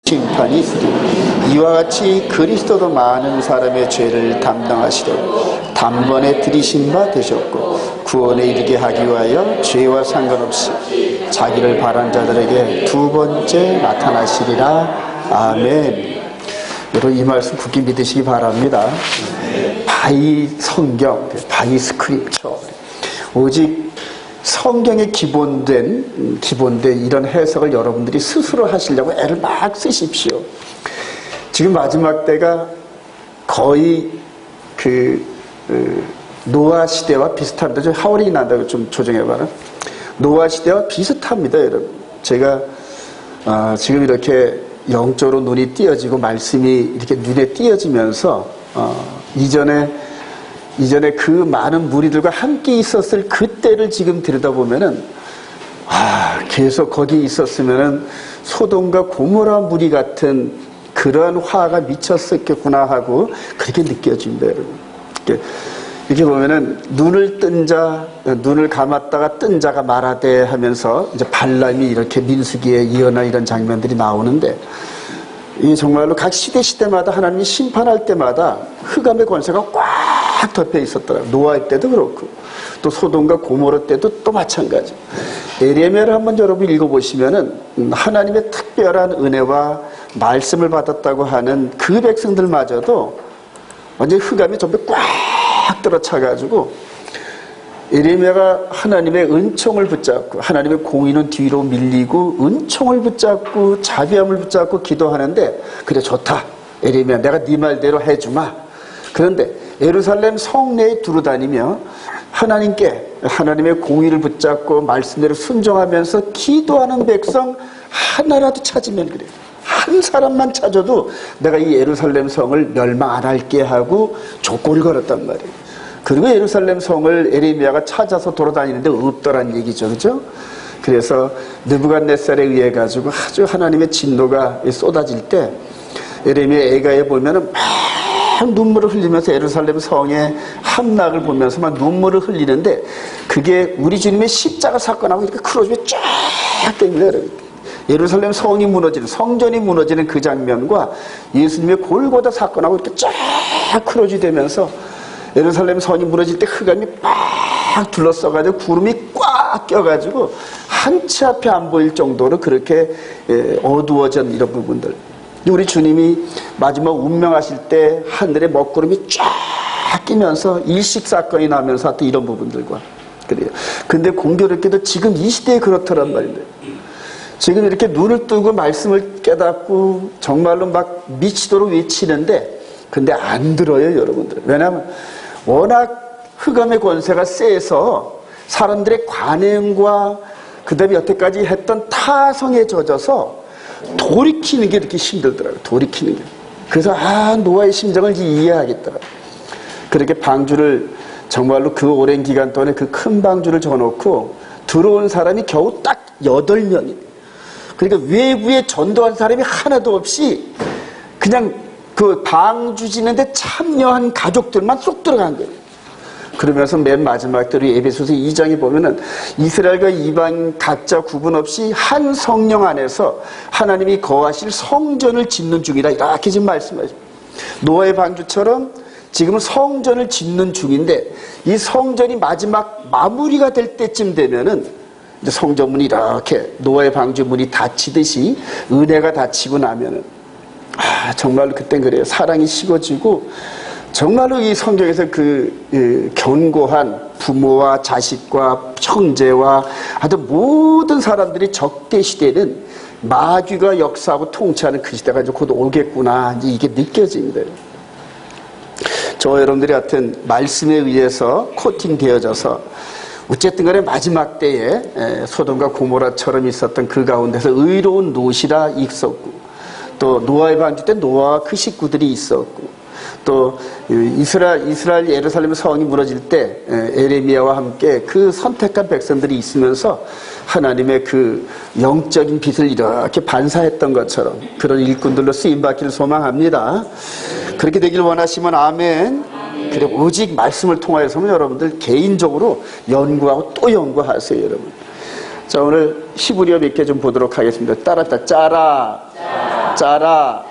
심판이 있으리. 이와 같이 그리스도도 많은 사람의 죄를 담당하시려고 단번에 들이신 바 되셨고 구원에 이르게 하기 위하여 죄와 상관없이 자기를 바란 자들에게 두 번째 나타나시리라. 아멘. 여러분 이 말씀 굳게 믿으시기 바랍니다. 바이 성경, 바이 스크립처, 오직 성경에 기본된 이런 해석을 여러분들이 스스로 하시려고 애를 막 쓰십시오. 지금 마지막 때가 거의 노아 시대와 비슷합니다. 좀 하울이 난다고 좀 조정해봐라. 노아 시대와 비슷합니다, 여러분. 제가 지금 이렇게 영적으로 눈이 띄어지고 말씀이 이렇게 눈에 띄어지면서 이전에 그 많은 무리들과 함께 있었을 그때를 지금 들여다보면은 계속 거기 있었으면은 소돔과 고모라 무리 같은 그러한 화가 미쳤었겠구나 하고 그렇게 느껴집니다, 여러분. 이렇게 보면은 눈을 감았다가 뜬 자가 말하되 하면서 이제 발람이 이렇게 민수기에 이어나 이런 장면들이 나오는데, 이 정말로 각 시대마다 하나님이 심판할 때마다 흑암의 권세가 꽉 덮여 있었더라고요. 노아의 때도 그렇고 또 소돔과 고모라 때도 또 마찬가지. 에레미야를 한번 여러분 읽어보시면은 하나님의 특별한 은혜와 말씀을 받았다고 하는 그 백성들마저도 완전히 흑암이 전부 꽉 들어차가지고 에레미야가 하나님의 은총을 붙잡고 하나님의 공의는 뒤로 밀리고 은총을 붙잡고 자비함을 붙잡고 기도하는데, 그래 좋다 에레미야, 내가 네 말대로 해주마. 그런데 예루살렘 성내에 두루다니며 하나님의 공의를 붙잡고 말씀대로 순종하면서 기도하는 백성 하나라도 찾으면 그래요. 한 사람만 찾아도 내가 이 예루살렘 성을 멸망 안 할게 하고 조건을 걸었단 말이에요. 그리고 예루살렘 성을 에레미야가 찾아서 돌아다니는데 없더란 얘기죠, 그죠? 그래서 느부갓네살에 의해 가지고 아주 하나님의 진노가 쏟아질 때 에레미야 애가에 보면은 막 눈물을 흘리면서 예루살렘 성의 함락을 보면서 막 눈물을 흘리는데, 그게 우리 주님의 십자가 사건하고 이렇게 크로즈에 쫙 땡겨요. 예루살렘 성이 무너지는, 성전이 무너지는 그 장면과 예수님의 골고다 사건하고 이렇게 쫙 크로즈 되면서 예루살렘 성이 무너질 때 흑암이 빡 둘러싸가지고 구름이 꽉 껴가지고 한치 앞에 안 보일 정도로 그렇게 어두워진 이런 부분들. 우리 주님이 마지막 운명하실 때 하늘에 먹구름이 쫙 끼면서 일식사건이 나면서 하여튼 이런 부분들과 그래요. 근데 공교롭게도 지금 이 시대에 그렇더란 말인데, 지금 이렇게 눈을 뜨고 말씀을 깨닫고 정말로 막 미치도록 외치는데 근데 안 들어요, 여러분들. 왜냐하면 워낙 흑암의 권세가 세서 사람들의 관행과 그 다음에 여태까지 했던 타성에 젖어서 돌이키는 게 이렇게 힘들더라고요. 돌이키는 게. 그래서 노아의 심정을 이해하겠더라고요. 그렇게 방주를 정말로 그 오랜 기간 동안에 그 큰 방주를 줘놓고 들어온 사람이 겨우 딱 8명이에요. 그러니까 외부에 전도한 사람이 하나도 없이 그냥 그 방주 지는데 참여한 가족들만 쏙 들어간 거예요. 그러면서 맨 마지막 때로 에베소서 2장에 보면은 이스라엘과 이방 각자 구분 없이 한 성령 안에서 하나님이 거하실 성전을 짓는 중이라 이렇게 지금 말씀하십니다. 노아의 방주처럼 지금은 성전을 짓는 중인데, 이 성전이 마지막 마무리가 될 때쯤 되면은 이제 성전문이 이렇게 노아의 방주 문이 닫히듯이 은혜가 닫히고 나면은 정말로 그땐 그래요. 사랑이 식어지고 정말로 이 성경에서 그 견고한 부모와 자식과 형제와 하여튼 모든 사람들이 적대시대는 마귀가 역사하고 통치하는 그 시대가 이제 곧 오겠구나, 이제 이게 느껴집니다. 저 여러분들이 하여튼 말씀에 의해서 코팅되어져서 어쨌든 간에 마지막 때에 소돔과 고모라처럼 있었던 그 가운데서 의로운 롯이라 있었고, 또 노아의 방주 때 노아와 그 식구들이 있었고, 또 이스라엘 예루살렘 성이 무너질 때 에레미야와 함께 그 선택한 백성들이 있으면서 하나님의 그 영적인 빛을 이렇게 반사했던 것처럼 그런 일꾼들로 쓰임받기를 소망합니다. 그렇게 되길 원하시면 아멘. 그래, 오직 말씀을 통하여서는 여러분들 개인적으로 연구하고 또 연구하세요, 여러분. 자, 오늘 히브리어 몇 개 좀 보도록 하겠습니다. 따라 짜라. 짜라.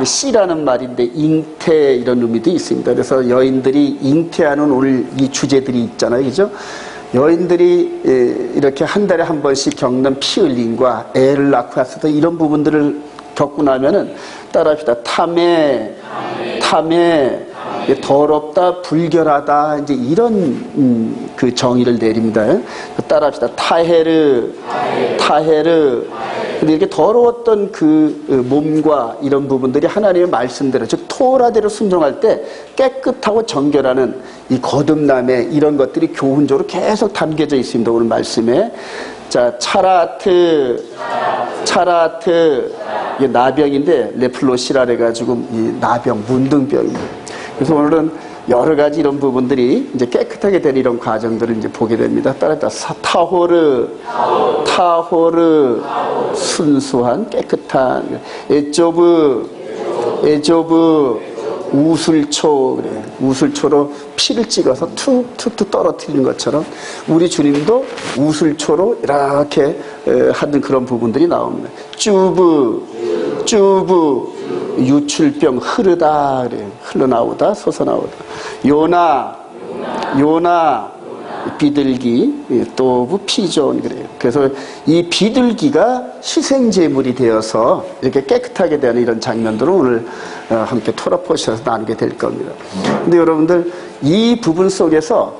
씨라는 말인데 잉태 이런 의미도 있습니다. 그래서 여인들이 잉태하는 오늘 이 주제들이 있잖아요. 그죠? 여인들이 이렇게 한 달에 한 번씩 겪는 피 흘림과 애를 낳고 왔을 이런 부분들을 겪고 나면은 따라합시다. 탐해, 더럽다, 불결하다, 이제 이런 그 정의를 내립니다. 따라합시다. 타헤르. 근데 이렇게 더러웠던 그 몸과 이런 부분들이 하나님의 말씀대로, 즉 토라대로 순종할 때 깨끗하고 정결하는 이 거듭남의 이런 것들이 교훈적으로 계속 담겨져 있습니다. 오늘 말씀에. 자, 차라트. 이게 나병인데 레플로시라 해가지고 이 나병, 문둥병입니다. 그래서 오늘은 여러 가지 이런 부분들이 이제 깨끗하게 되는 이런 과정들을 이제 보게 됩니다. 따라서 타호르, 순수한, 깨끗한, 에조브, 우술초, 그래. 우술초로 피를 찍어서 툭툭툭 떨어뜨리는 것처럼 우리 주님도 우술초로 이렇게 하는 그런 부분들이 나옵니다. 쭈브, 유출병 흐르다, 그래. 흘러나오다, 솟아나오다. 요나, 비둘기, 또 피존, 그래요. 그래서 이 비둘기가 희생제물이 되어서 이렇게 깨끗하게 되는 이런 장면들을 오늘 함께 토라포시에서 나누게 될 겁니다. 근데 여러분들, 이 부분 속에서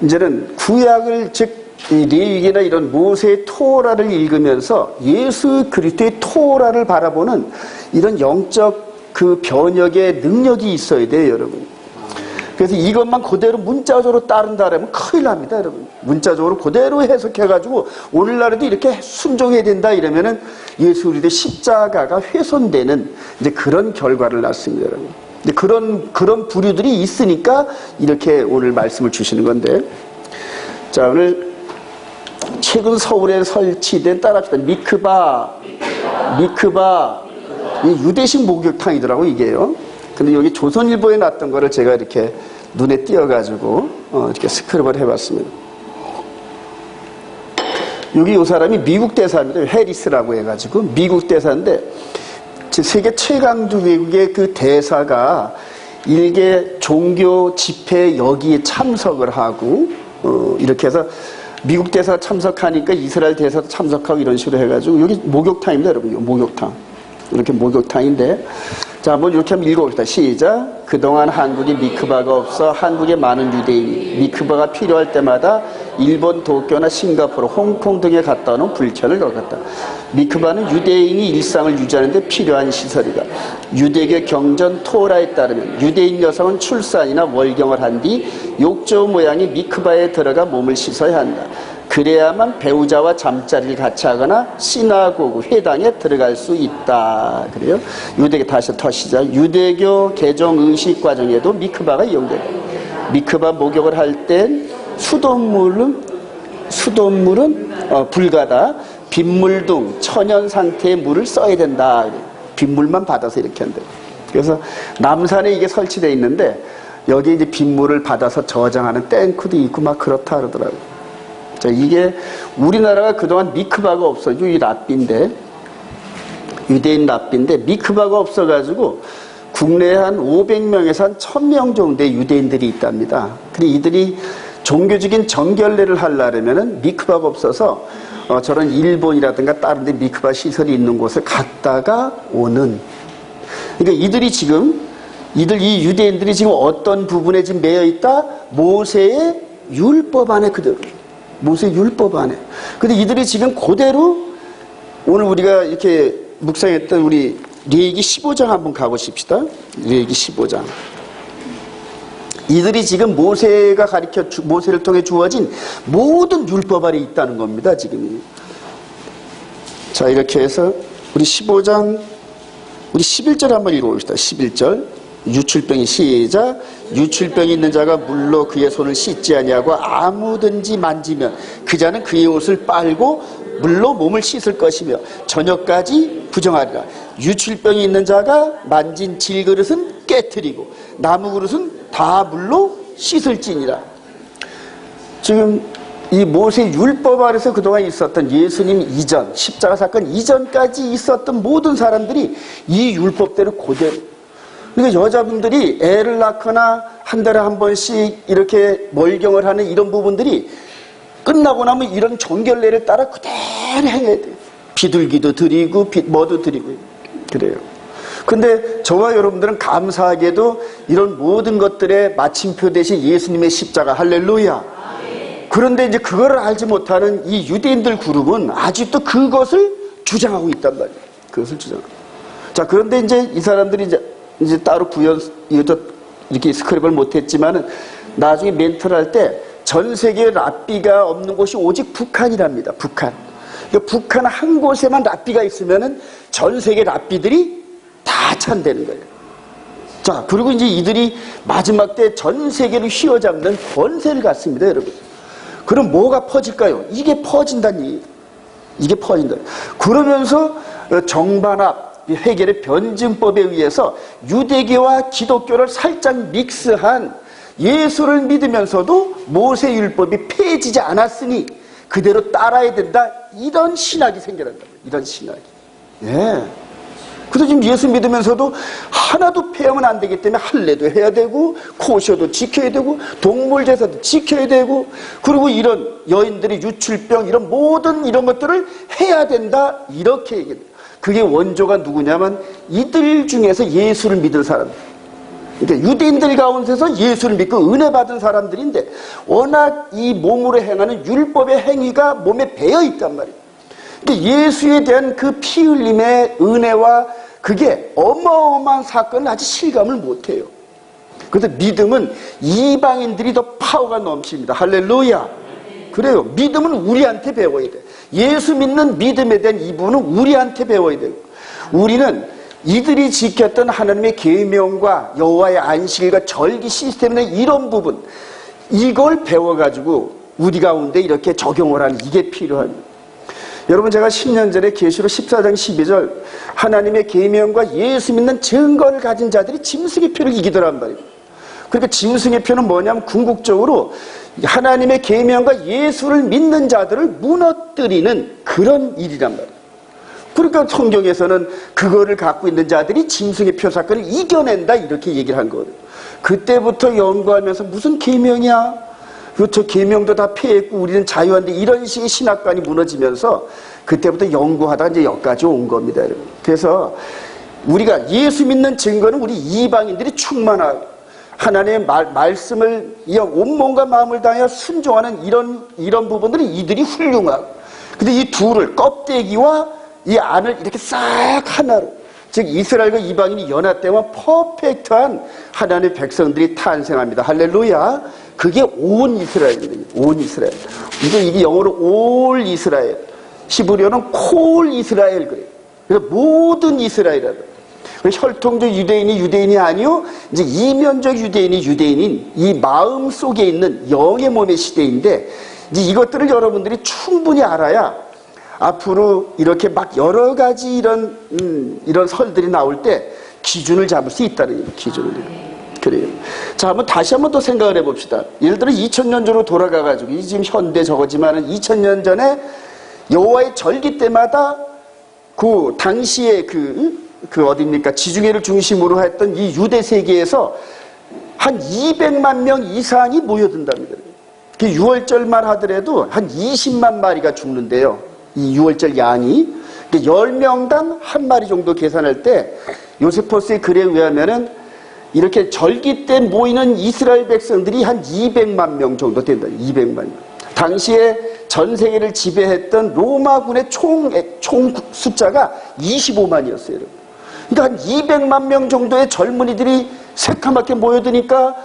이제는 구약을, 즉 레위기나 이런 모세의 토라를 읽으면서 예수 그리스도의 토라를 바라보는 이런 영적 그 변혁의 능력이 있어야 돼요, 여러분. 그래서 이것만 그대로 문자적으로 따른다라면 큰일 납니다, 여러분. 문자적으로 그대로 해석해가지고 오늘날에도 이렇게 순종해야 된다 이러면은 예수 그리스도의 십자가가 훼손되는 이제 그런 결과를 낳습니다, 여러분. 근데 그런 부류들이 있으니까 이렇게 오늘 말씀을 주시는 건데, 자, 오늘 최근 서울에 설치된 따라합시다. 미크바, 이 유대식 목욕탕이더라고, 이게요. 근데 여기 조선일보에 났던 거를 제가 이렇게 눈에 띄어가지고, 이렇게 스크랩을 해봤습니다. 여기 이 사람이 미국 대사입니다. 해리스라고 해가지고, 미국 대사인데, 세계 최강주 외국의 그 대사가 일개 종교 집회 여기에 참석을 하고, 이렇게 해서 미국 대사가 참석하니까 이스라엘 대사도 참석하고 이런 식으로 해가지고, 여기 목욕탕입니다, 여러분. 목욕탕. 이렇게 목욕탕인데, 자, 한번 이렇게 한번 읽어봅시다. 시작. 그동안 한국에 미크바가 없어 한국의 많은 유대인이 미크바가 필요할 때마다 일본 도쿄나 싱가포르, 홍콩 등에 갔다 오는 불편을 겪었다. 미크바는 유대인이 일상을 유지하는 데 필요한 시설이다. 유대교 경전 토라에 따르면 유대인 여성은 출산이나 월경을 한 뒤 욕조 모양의 미크바에 들어가 몸을 씻어야 한다. 그래야만 배우자와 잠자리를 같이 하거나 시나고그 회당에 들어갈 수 있다. 그래요. 유대교 다시 더 시작. 유대교 개종 의식 과정에도 미크바가 이용된다. 미크바 목욕을 할 땐 수돗물은 불가다. 빗물 등 천연 상태의 물을 써야 된다. 빗물만 받아서 이렇게 한다. 그래서 남산에 이게 설치되어 있는데 여기 이제 빗물을 받아서 저장하는 탱크도 있고 막 그렇다 그러더라고요. 자, 이게 우리나라가 그동안 미크바가 없어요. 이 랍비인데, 유대인 랍비인데 미크바가 없어가지고 국내에 한 500명에서 한 1000명 정도의 유대인들이 있답니다. 근데 이들이 종교적인 정결례를 하려면은 미크바가 없어서 저런 일본이라든가 다른 데 미크바 시설이 있는 곳을 갔다가 오는. 그러니까 이 유대인들이 지금 어떤 부분에 지금 매여 있다? 모세의 율법 안에 그대로. 모세 율법 안에. 근데 이들이 지금 그대로 오늘 우리가 이렇게 묵상했던 우리 레위기 15장 한번 가보십시다. 레위기 15장. 이들이 지금 모세를 통해 주어진 모든 율법 안에 있다는 겁니다, 지금. 자, 이렇게 해서 우리 15장, 우리 11절 한번 읽어봅시다. 11절. 유출병이 시작. 유출병이 있는 자가 물로 그의 손을 씻지 아니하고 아무든지 만지면 그 자는 그의 옷을 빨고 물로 몸을 씻을 것이며 저녁까지 부정하리라. 유출병이 있는 자가 만진 질그릇은 깨트리고 나무 그릇은 다 물로 씻을지니라. 지금 이 모세 율법 아래서 그동안 있었던 예수님 이전, 십자가 사건 이전까지 있었던 모든 사람들이 이 율법대로 그대로. 그러니까 여자분들이 애를 낳거나 한 달에 한 번씩 이렇게 멀경을 하는 이런 부분들이 끝나고 나면 이런 정결례를 따라 그대로 행해야 돼요. 비둘기도 드리고 뭐도 드리고 그래요. 근데 저와 여러분들은 감사하게도 이런 모든 것들의 마침표 대신 예수님의 십자가, 할렐루야. 그런데 이제 그거를 알지 못하는 이 유대인들 그룹은 아직도 그것을 주장하고 있단 말이에요. 그것을 주장하고. 자, 그런데 이제 이 사람들이 이제 따로 이렇게 스크립을 못했지만은 나중에 멘트를 할 때 전 세계에 랍비가 없는 곳이 오직 북한이랍니다. 북한. 그러니까 북한 한 곳에만 랍비가 있으면은 전 세계 랍비들이 다 찬다는 거예요. 자, 그리고 이제 이들이 마지막 때 전 세계를 휘어잡는 권세를 갖습니다, 여러분. 그럼 뭐가 퍼질까요? 이게 퍼진다는 얘기예요. 이게 퍼진다. 그러면서 정반합, 해겔의 변증법에 의해서 유대교와 기독교를 살짝 믹스한 예수를 믿으면서도 모세율법이 폐해지지 않았으니 그대로 따라야 된다. 이런 신학이 생겨난다. 이런 신학이. 예. 그래서 지금 예수 믿으면서도 하나도 폐하면 안 되기 때문에 할례도 해야 되고 코셔도 지켜야 되고 동물 제사도 지켜야 되고 그리고 이런 여인들의 유출병 이런 모든 이런 것들을 해야 된다. 이렇게 얘기해요. 그게 원조가 누구냐면 이들 중에서 예수를 믿은 사람들. 그러니까 유대인들 가운데서 예수를 믿고 은혜 받은 사람들인데 워낙 이 몸으로 행하는 율법의 행위가 몸에 배어 있단 말이에요. 그러니까 예수에 대한 그 피 흘림의 은혜와 그게 어마어마한 사건을 아직 실감을 못해요. 그래서 믿음은 이방인들이 더 파워가 넘칩니다. 할렐루야. 그래요. 믿음은 우리한테 배워야 돼. 예수 믿는 믿음에 대한 이 부분은 우리한테 배워야 돼요. 우리는 이들이 지켰던 하나님의 계명과 여호와의 안식일과 절기 시스템의 이런 부분 이걸 배워가지고 우리 가운데 이렇게 적용을 하는 이게 필요합니다. 여러분 제가 10년 전에 계시록 14장 12절 하나님의 계명과 예수 믿는 증거를 가진 자들이 짐승의 표를 이기더란 말이에요. 그러니까 짐승의 표는 뭐냐면 궁극적으로 하나님의 계명과 예수를 믿는 자들을 무너뜨리는 그런 일이란 말이에요. 그러니까 성경에서는 그거를 갖고 있는 자들이 짐승의 표 사건을 이겨낸다 이렇게 얘기를 한 거예요. 그때부터 연구하면서 무슨 계명이야? 저 계명도 다 폐했고 우리는 자유한데 이런 식의 신학관이 무너지면서 그때부터 연구하다가 이제 여기까지 온 겁니다, 여러분. 그래서 우리가 예수 믿는 증거는 우리 이방인들이 충만하고 하나님의 말씀을 온몸과 마음을 다하여 순종하는 이런 부분들은 이들이 훌륭하고 근데 이 둘을 껍데기와 이 안을 이렇게 싹 하나로 즉 이스라엘과 이방인이 연합되면 퍼펙트한 하나님의 백성들이 탄생합니다. 할렐루야. 그게 온 이스라엘입니다. 온 이스라엘. 이게 영어로 올 이스라엘. 히브리어는 콜 이스라엘 그래요. 그래서 모든 이스라엘이다. 혈통적 유대인이 아니요. 이제 이면적 유대인이 유대인인 이 마음 속에 있는 영의 몸의 시대인데 이제 이것들을 여러분들이 충분히 알아야 앞으로 이렇게 막 여러 가지 이런 설들이 나올 때 기준을 잡을 수 있다는 얘기예요. 기준을. 그래요. 자, 다시 한번 또 생각을 해봅시다. 예를 들어 2000년 전으로 돌아가가지고 지금 현대 저거지만은 2000년 전에 여호와의 절기 때마다 그 당시에 그 어딥니까? 지중해를 중심으로 했던 이 유대 세계에서 한 200만 명 이상이 모여든답니다. 그 6월절만 하더라도 한 20만 마리가 죽는데요. 이 6월절 양이 10명당 한 마리 정도 계산할 때 요세포스의 글에 의하면은 이렇게 절기 때 모이는 이스라엘 백성들이 한 200만 명 정도 된다. 200만 명. 당시에 전 세계를 지배했던 로마군의 총 숫자가 25만이었어요. 그러니까 한 200만 명 정도의 젊은이들이 새카맣게 모여드니까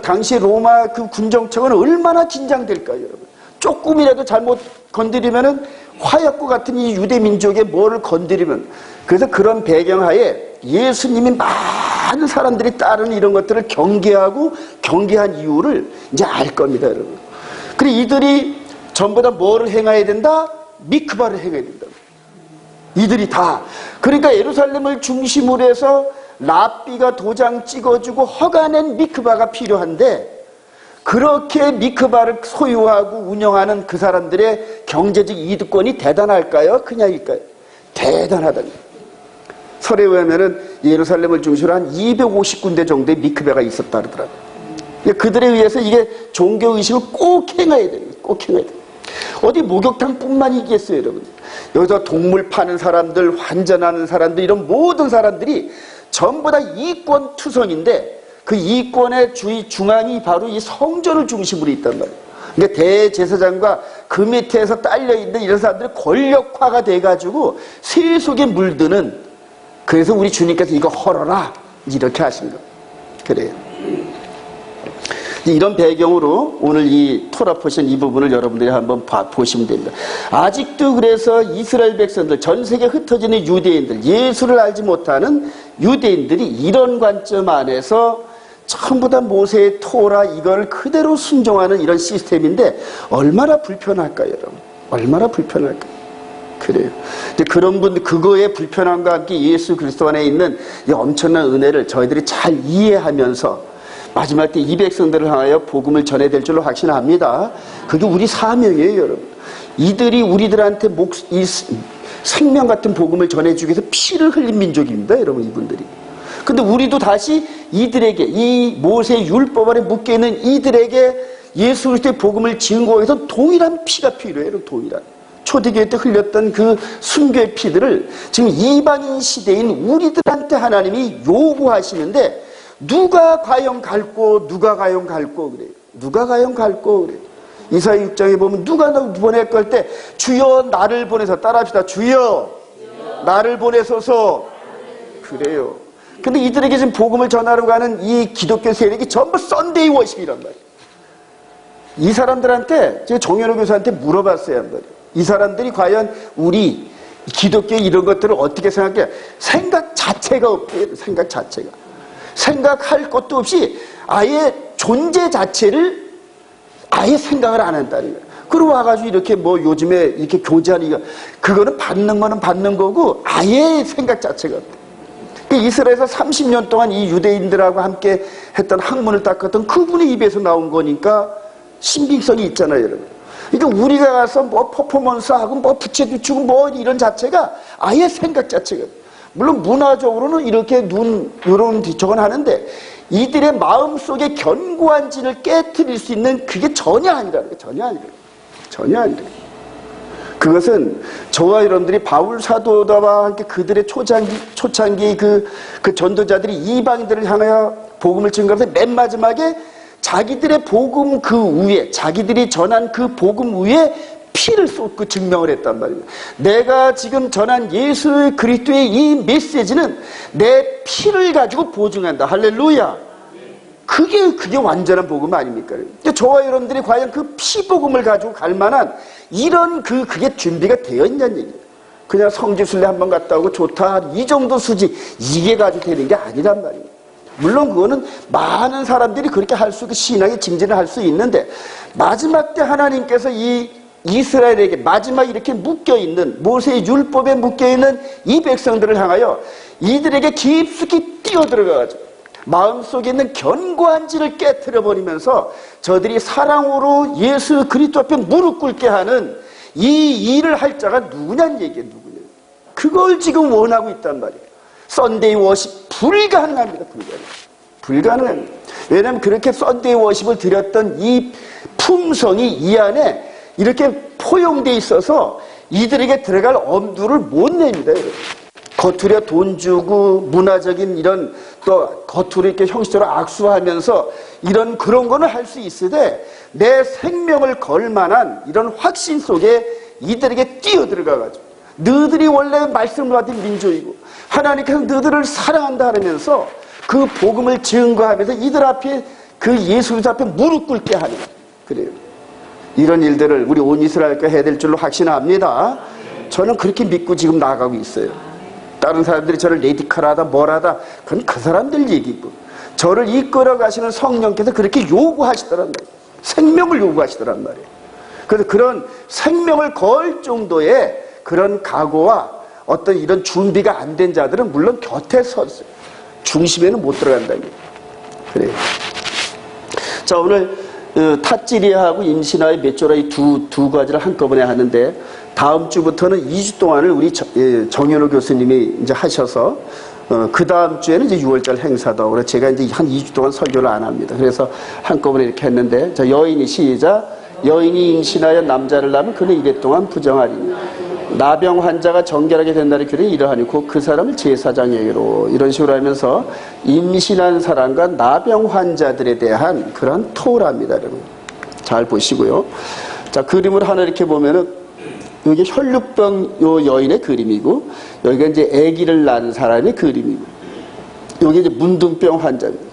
당시 로마 그 군정청은 얼마나 긴장될까요, 여러분? 조금이라도 잘못 건드리면은 화약고 같은 이 유대 민족의 뭐를 건드리면 그래서 그런 배경하에 예수님이 많은 사람들이 따르는 이런 것들을 경계한 이유를 이제 알 겁니다, 여러분. 그리고 이들이 전부 다 뭐를 행해야 된다? 미크바를 행해야 된다. 이들이 다. 그러니까 예루살렘을 중심으로 해서 랍비가 도장 찍어주고 허가낸 미크바가 필요한데 그렇게 미크바를 소유하고 운영하는 그 사람들의 경제적 이득권이 대단할까요? 그냥일까요? 대단하다. 설에 의하면은 예루살렘을 중심으로 한 250군데 정도의 미크바가 있었다 그러더라고요. 그들에 의해서 이게 종교의식을 꼭 행해야 돼요. 꼭 행해야 돼요. 어디 목욕탕뿐만이겠어요, 여러분. 여기서 동물 파는 사람들, 환전하는 사람들, 이런 모든 사람들이 전부 다 이권투성인데 그 이권의 중앙이 바로 이 성전을 중심으로 있단 말이에요. 그러니까 대제사장과 그 밑에서 딸려있는 이런 사람들이 권력화가 돼가지고 세속에 물드는, 그래서 우리 주님께서 이거 헐어라 이렇게 하신 거예요. 그래요. 이런 배경으로 오늘 이 토라 포션 이 부분을 여러분들이 한번 보시면 됩니다. 아직도 그래서 이스라엘 백성들, 전 세계에 흩어지는 유대인들, 예수를 알지 못하는 유대인들이 이런 관점 안에서 전부 다 모세의 토라 이걸 그대로 순종하는 이런 시스템인데 얼마나 불편할까요, 여러분? 얼마나 불편할까요? 그래요. 근데 그런 분들, 그거의 불편함과 함께 예수 그리스도 안에 있는 이 엄청난 은혜를 저희들이 잘 이해하면서 마지막 때 이 백성들을 향하여 복음을 전해야 될 줄로 확신합니다. 그게 우리 사명이에요, 여러분. 이들이 우리들한테 이 생명 같은 복음을 전해주기 위해서 피를 흘린 민족입니다, 여러분, 이분들이. 근데 우리도 다시 이들에게, 이 모세의 율법 안에 묶여있는 이들에게 예수 그리스도의 복음을 증거하기 위해서 동일한 피가 필요해요, 동일한. 초대교회 때 흘렸던 그 순교의 피들을 지금 이방인 시대인 우리들한테 하나님이 요구하시는데 누가 과연 갈고 누가 과연 갈고 그래요. 누가 과연 갈고 그래요. 이사야 6장에 보면 누가 나 보낼 걸 때 주여 나를 보내서, 따라합시다. 주여 나를 보내소서. 그래요. 근데 이들에게 지금 복음을 전하러 가는 이 기독교 세력이 전부 썬데이 워십이란 말이에요. 이 사람들한테 제가 정현호 교수한테 물어봤어요, 한 번. 이 사람들이 과연 우리 기독교 이런 것들을 어떻게 생각해? 생각 자체가 없대요. 생각 자체가. 생각할 것도 없이 아예 존재 자체를 아예 생각을 안 한다는 거예요. 그러고 와가지고 이렇게 뭐 요즘에 이렇게 교제하니까 그거는 받는 거는 받는 거고 아예 생각 자체가 없대요. 이스라엘에서 30년 동안 이 유대인들하고 함께 했던 학문을 닦았던 그분의 입에서 나온 거니까 신빙성이 있잖아요, 여러분. 그러니까 우리가 가서 뭐 퍼포먼스하고 뭐 부채도 주고 뭐 이런 자체가 아예 생각 자체가 없대요. 물론 문화적으로는 이렇게 이런 저건 하는데 이들의 마음속에 견고한 진을 깨트릴 수 있는 그게 전혀 아니라는 거예요. 전혀 아니라는 거예요. 전혀 아니라는 거예요. 그것은 저와 여러분들이 바울 사도와 함께 그들의 초창기 그 전도자들이 이방인들을 향하여 복음을 증거하면서 맨 마지막에 자기들의 복음 그 위에, 자기들이 전한 그 복음 위에 피를 쏟고 증명을 했단 말이에요. 내가 지금 전한 예수 그리스도의 이 메시지는 내 피를 가지고 보증한다. 할렐루야. 그게 완전한 복음 아닙니까? 저와 여러분들이 과연 그 피복음을 가지고 갈 만한 이런 그게 준비가 되어 있냐는 얘기예요. 그냥 성지순례 한번 갔다 오고 좋다, 이 정도 수지, 이게 가지고 되는 게 아니란 말이에요. 물론 그거는 많은 사람들이 그렇게 할 수 있고 신앙의 증진을 할 수 있는데 마지막 때 하나님께서 이 이스라엘에게 마지막 이렇게 묶여있는 모세의 율법에 묶여있는 이 백성들을 향하여 이들에게 깊숙이 뛰어들어가가지고 마음속에 있는 견고한 진을 깨트려버리면서 저들이 사랑으로 예수 그리스도 앞에 무릎 꿇게 하는 이 일을 할 자가 누구냐는 얘기예요. 누구냐. 그걸 지금 원하고 있단 말이에요. 썬데이 워십 불가능합니다. 불가능합니다. 왜냐하면 그렇게 썬데이 워십을 드렸던 이 품성이 이 안에 이렇게 포용되어 있어서 이들에게 들어갈 엄두를 못 냅니다. 겉으로 돈 주고 문화적인 이런 또 겉으로 이렇게 형식적으로 악수하면서 이런 그런 거는 할 수 있으되 내 생명을 걸 만한 이런 확신 속에 이들에게 뛰어들어가가지고 너희들이 원래 말씀을 받은 민족이고 하나님께서 너희들을 사랑한다 하면서 그 복음을 증거하면서 이들 앞에 그 예수 그리스도 앞에 무릎 꿇게 하는 그래요. 이런 일들을 우리 온 이스라엘과 해야 될 줄로 확신합니다. 저는 그렇게 믿고 지금 나아가고 있어요. 다른 사람들이 저를 레디컬하다 뭘하다 그건 그 사람들 얘기고 저를 이끌어 가시는 성령께서 그렇게 요구하시더란 말이에요. 생명을 요구하시더란 말이에요. 그래서 그런 생명을 걸 정도의 그런 각오와 어떤 이런 준비가 안 된 자들은 물론 곁에 섰어요. 중심에는 못 들어간다는 얘기예요. 그래요. 자, 오늘 탓지리하고 임신아의 맷조라이 두 가지를 한꺼번에 하는데 다음 주부터는 2주 동안을 우리 정현호 교수님이 이제 하셔서 그 다음 주에는 이제 6월달 행사도 그래서 제가 이제 한 2주 동안 설교를 안 합니다. 그래서 한꺼번에 이렇게 했는데 자 여인이 시작 여인이 임신하여 남자를 낳으면 그는 이래 동안 부정하리니 나병 환자가 정결하게 된다는 글이 이러하니 곧 그 사람을 제사장에게로 이런 식으로 하면서 임신한 사람과 나병 환자들에 대한 그런 토라입니다. 여러분 잘 보시고요. 자 그림을 하나 이렇게 보면은 여기 혈류병 요 여인의 그림이고 여기가 이제 아기를 낳은 사람의 그림이고 여기 이제 문둥병 환자입니다.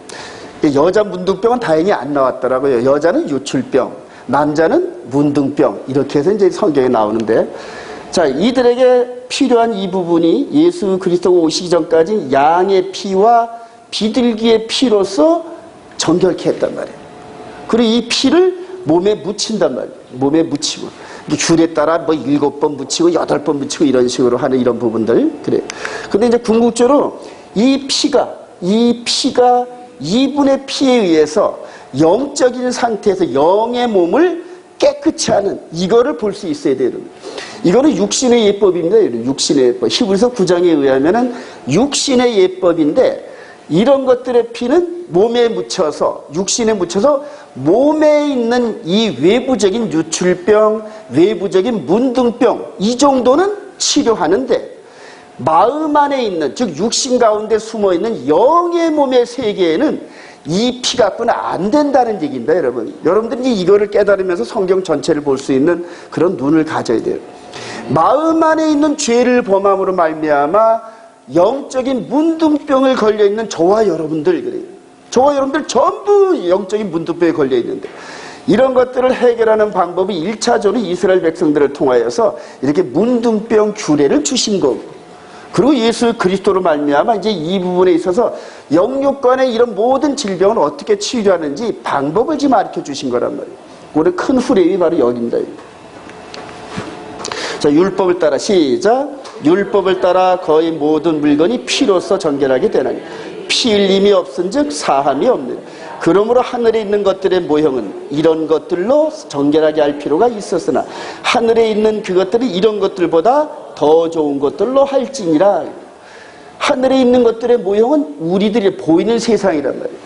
여자 문둥병은 다행히 안 나왔더라고요. 여자는 유출병, 남자는 문둥병 이렇게 해서 이제 성경에 나오는데 자 이들에게 필요한 이 부분이 예수 그리스도가 오시기 전까지 양의 피와 비둘기의 피로서 정결케 했단 말이에요. 그리고 이 피를 몸에 묻힌단 말이에요. 몸에 묻히고 귤에 따라 뭐 7번 묻히고 8번 묻히고 이런 식으로 하는 이런 부분들 그래요. 근데 이제 궁극적으로 이 피가 이분의 피에 의해서 영적인 상태에서 영의 몸을 깨끗이 하는 이거를 볼 수 있어야 돼요. 이거는 육신의 예법입니다. 육신의 예법. 히브리서 9장에 의하면은 육신의 예법인데 이런 것들의 피는 몸에 묻혀서 육신에 묻혀서 몸에 있는 이 외부적인 유출병, 외부적인 문둥병 이 정도는 치료하는데 마음 안에 있는 즉 육신 가운데 숨어있는 영의 몸의 세계에는 이 피 갖고는 안 된다는 얘기입니다. 여러분들이 이거를 깨달으면서 성경 전체를 볼 수 있는 그런 눈을 가져야 돼요. 마음 안에 있는 죄를 범함으로 말미암아 영적인 문둥병을 걸려있는 저와 여러분들 그래요. 저와 여러분들 전부 영적인 문둥병에 걸려있는데 이런 것들을 해결하는 방법이 1차적으로 이스라엘 백성들을 통하여서 이렇게 문둥병 규례를 주신 거고 그리고 예수 그리스도로 말미암아 이제 이 부분에 있어서 영육간의 이런 모든 질병을 어떻게 치료하는지 방법을 지금 가르쳐 주신 거란 말이에요. 오늘 큰 후렴이 바로 여기입니다. 자, 율법을 따라 시작. 율법을 따라 거의 모든 물건이 피로써 정결하게 되나니 피 흘림이 없은즉 사함이 없느니라. 그러므로 하늘에 있는 것들의 모형은 이런 것들로 정결하게 할 필요가 있었으나 하늘에 있는 그것들은 이런 것들보다 더 좋은 것들로 할지니라. 하늘에 있는 것들의 모형은 우리들이 보이는 세상이란 말이에요.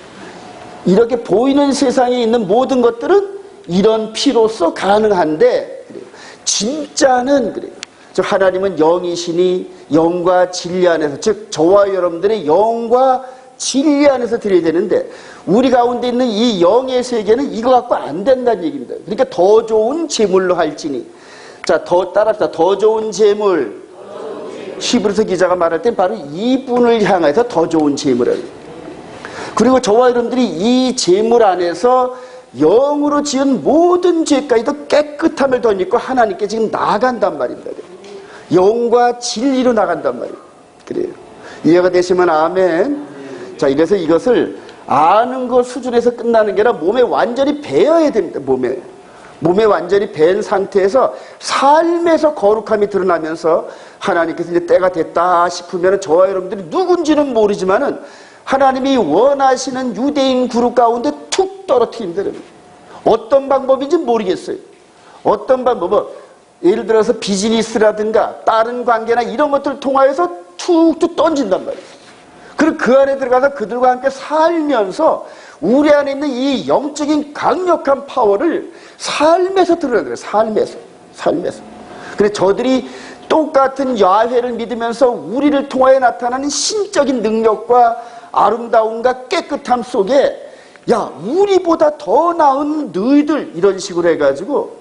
이렇게 보이는 세상에 있는 모든 것들은 이런 피로써 가능한데 그래요. 진짜는 그래요. 즉 하나님은 영이시니 영과 진리 안에서 즉 저와 여러분들의 영과 진리 안에서 드려야 되는데 우리 가운데 있는 이 영의 세계는 이거 갖고 안 된다는 얘기입니다. 그러니까 더 좋은 제물로 할지니 자, 더 따라합시다. 더 좋은 제물. 히브리서 기자가 말할 땐 바로 이분을 향해서 더 좋은 제물을. 그리고 저와 여러분들이 이 제물 안에서 영으로 지은 모든 죄까지도 깨끗함을 덧입고 하나님께 지금 나아간단 말입니다. 영과 진리로 나간단 말이에요. 그래요. 이해가 되시면 아멘. 자, 이래서 이것을 아는 것 수준에서 끝나는 게 아니라 몸에 완전히 배어야 됩니다. 몸에 완전히 밴 상태에서 삶에서 거룩함이 드러나면서 하나님께서 이제 때가 됐다 싶으면 저와 여러분들이 누군지는 모르지만은 하나님이 원하시는 유대인 그룹 가운데 툭 떨어뜨립니다. 어떤 방법인지 모르겠어요. 어떤 방법은 예를 들어서 비즈니스라든가 다른 관계나 이런 것들을 통하여서 툭툭 던진단 말이에요. 그리고 그 안에 들어가서 그들과 함께 살면서 우리 안에 있는 이 영적인 강력한 파워를 삶에서 드러내요. 삶에서. 그래서 저들이 똑같은 야훼를 믿으면서 우리를 통하여 나타나는 신적인 능력과 아름다움과 깨끗함 속에 야, 우리보다 더 나은 너희들 이런 식으로 해가지고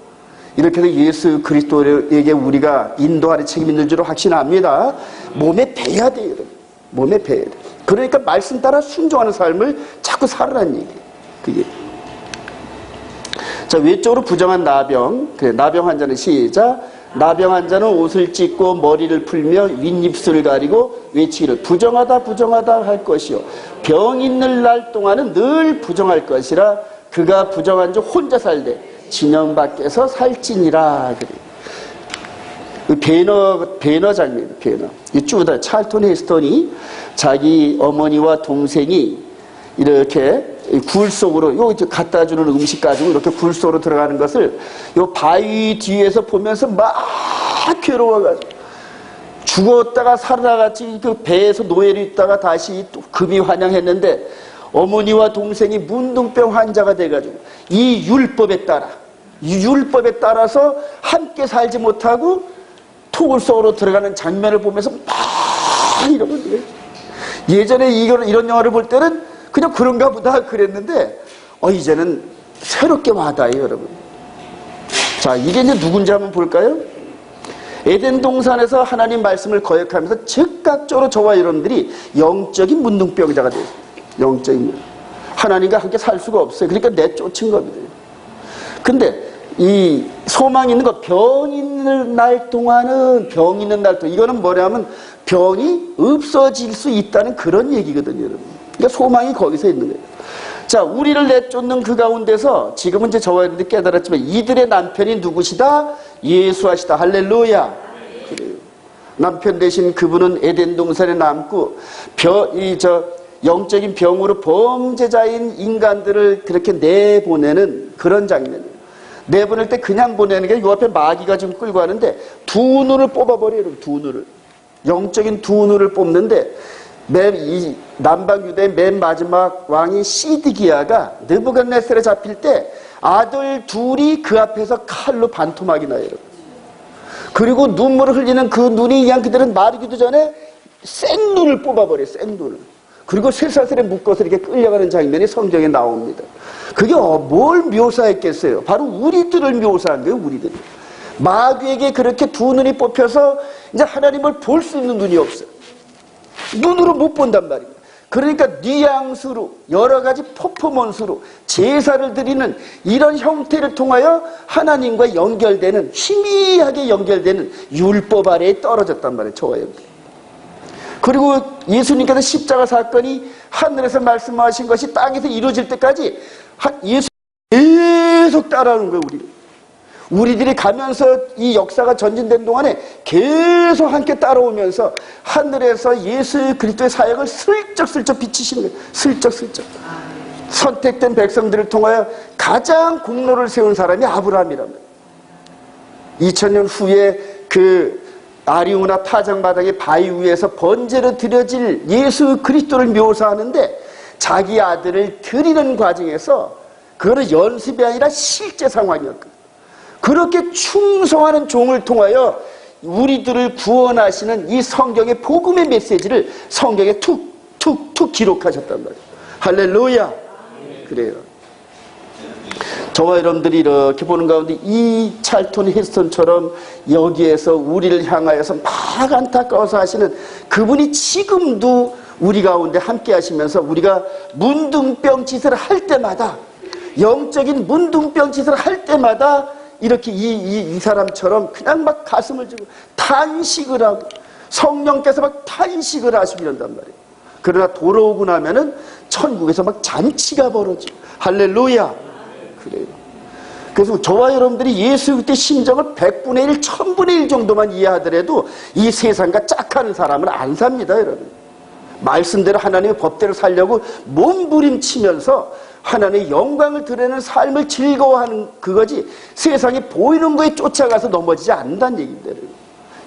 이렇게 해서 예수 그리스도에게 우리가 인도하는 책임이 있는 줄로 확신합니다. 몸에 배야 돼요. 여러분. 몸에 배야 돼. 그러니까 말씀 따라 순종하는 삶을 자꾸 살으라는 얘기예요. 그게. 자, 외적으로 부정한 나병. 그래, 나병 환자는 시작. 나병 환자는 옷을 찢고 머리를 풀며 윗입술을 가리고 외치기를 부정하다 부정하다 할 것이요 병 있는 날 동안은 늘 부정할 것이라 그가 부정한 줄 혼자 살되 진영 밖에서 살지니라. 그래. 배너 장면이에요. 배너. 이 쭈다 찰턴 헤스턴이 자기 어머니와 동생이 이렇게 굴 속으로 요 갖다 주는 음식 가지고 이렇게 굴 속으로 들어가는 것을 요 바위 뒤에서 보면서 막 괴로워가지고 죽었다가 살아나갔지 그 배에서 노예로 있다가 다시 또 금이 환영했는데 어머니와 동생이 문둥병 환자가 돼가지고 이 율법에 따라서 함께 살지 못하고 토굴 속으로 들어가는 장면을 보면서 막 이러는 거예요. 예전에 이런 영화를 볼 때는 그냥 그런가 보다 그랬는데 이제는 새롭게 와닿아요, 여러분. 자, 이게 이제 누군지 한번 볼까요? 에덴 동산에서 하나님 말씀을 거역하면서 즉각적으로 저와 여러분들이 영적인 문둥병자가 돼요. 영적인 하나님과 함께 살 수가 없어요. 그러니까 내쫓은 겁니다. 근데 이 소망 있는 거, 병 있는 날 동안은 이거는 뭐냐면 병이 없어질 수 있다는 그런 얘기거든요, 여러분. 그러니까 소망이 거기서 있는 거예요. 자, 우리를 내쫓는 그 가운데서 지금은 이제 저와 여러분들이 깨달았지만 이들의 남편이 누구시다? 예수하시다. 할렐루야. 그래요. 남편 대신 그분은 에덴 동산에 남고 영적인 병으로 범죄자인 인간들을 그렇게 내보내는 그런 장면이에요. 내보낼 때 그냥 보내는 게 요 앞에 마귀가 지금 끌고 가는데 두 눈을 뽑아버려요. 두 눈을. 영적인 두 눈을 뽑는데 이 남방 유대의 맨 마지막 왕인 시드기야가 느부갓네살에 잡힐 때 아들 둘이 그 앞에서 칼로 반토막이 나요. 그리고 눈물을 흘리는 그 눈이 그냥 그대로 마르기도 전에 생눈을 뽑아버려요. 생눈을. 그리고 쇠사슬에 묶어서 이렇게 끌려가는 장면이 성경에 나옵니다. 그게 뭘 묘사했겠어요? 바로 우리들을 묘사한 거예요. 우리들. 마귀에게 그렇게 두 눈이 뽑혀서 이제 하나님을 볼 수 있는 눈이 없어요. 눈으로 못 본단 말입니다. 그러니까 뉘앙스로 여러 가지 퍼포먼스로 제사를 드리는 이런 형태를 통하여 하나님과 연결되는, 희미하게 연결되는 율법 아래에 떨어졌단 말이에요. 저와 여러분. 그리고 예수님께서 십자가 사건이 하늘에서 말씀하신 것이 땅에서 이루어질 때까지 예수 계속 따라오는 거예요. 우리들이 가면서 이 역사가 전진된 동안에 계속 함께 따라오면서 하늘에서 예수 그리스도의 사역을 슬쩍슬쩍 비치시는 거예요. 슬쩍슬쩍. 선택된 백성들을 통하여 가장 공로를 세운 사람이 아브라함이랍니다. 2000년 후에 그 아리우나 타작마당의 바위 위에서 번제로 드려질 예수 그리스도를 묘사하는데 자기 아들을 드리는 과정에서 그거는 연습이 아니라 실제 상황이었거든요. 그렇게 충성하는 종을 통하여 우리들을 구원하시는 이 성경의 복음의 메시지를 성경에 툭툭툭 기록하셨단 말이에요. 할렐루야. 그래요. 저와 여러분들이 이렇게 보는 가운데 이 찰톤 헤스턴처럼 여기에서 우리를 향하여서 막 안타까워서 하시는 그분이 지금도 우리 가운데 함께 하시면서 우리가 문둥병 짓을 할 때마다, 영적인 문둥병 짓을 할 때마다 이렇게 이 사람처럼 그냥 막 가슴을 주고 탄식을 하고 성령께서 막 탄식을 하시고 이런단 말이에요. 그러나 돌아오고 나면은 천국에서 막 잔치가 벌어지고. 할렐루야. 그래요. 그래서 저와 여러분들이 예수 그때 심정을 100분의 1, 1000분의 1 정도만 이해하더라도 이 세상과 짝하는 사람은 안 삽니다, 여러분. 말씀대로 하나님의 법대로 살려고 몸부림치면서 하나님의 영광을 드러내는 삶을 즐거워하는 그거지 세상에 보이는 거에 쫓아가서 넘어지지 않는다는 얘기입니다.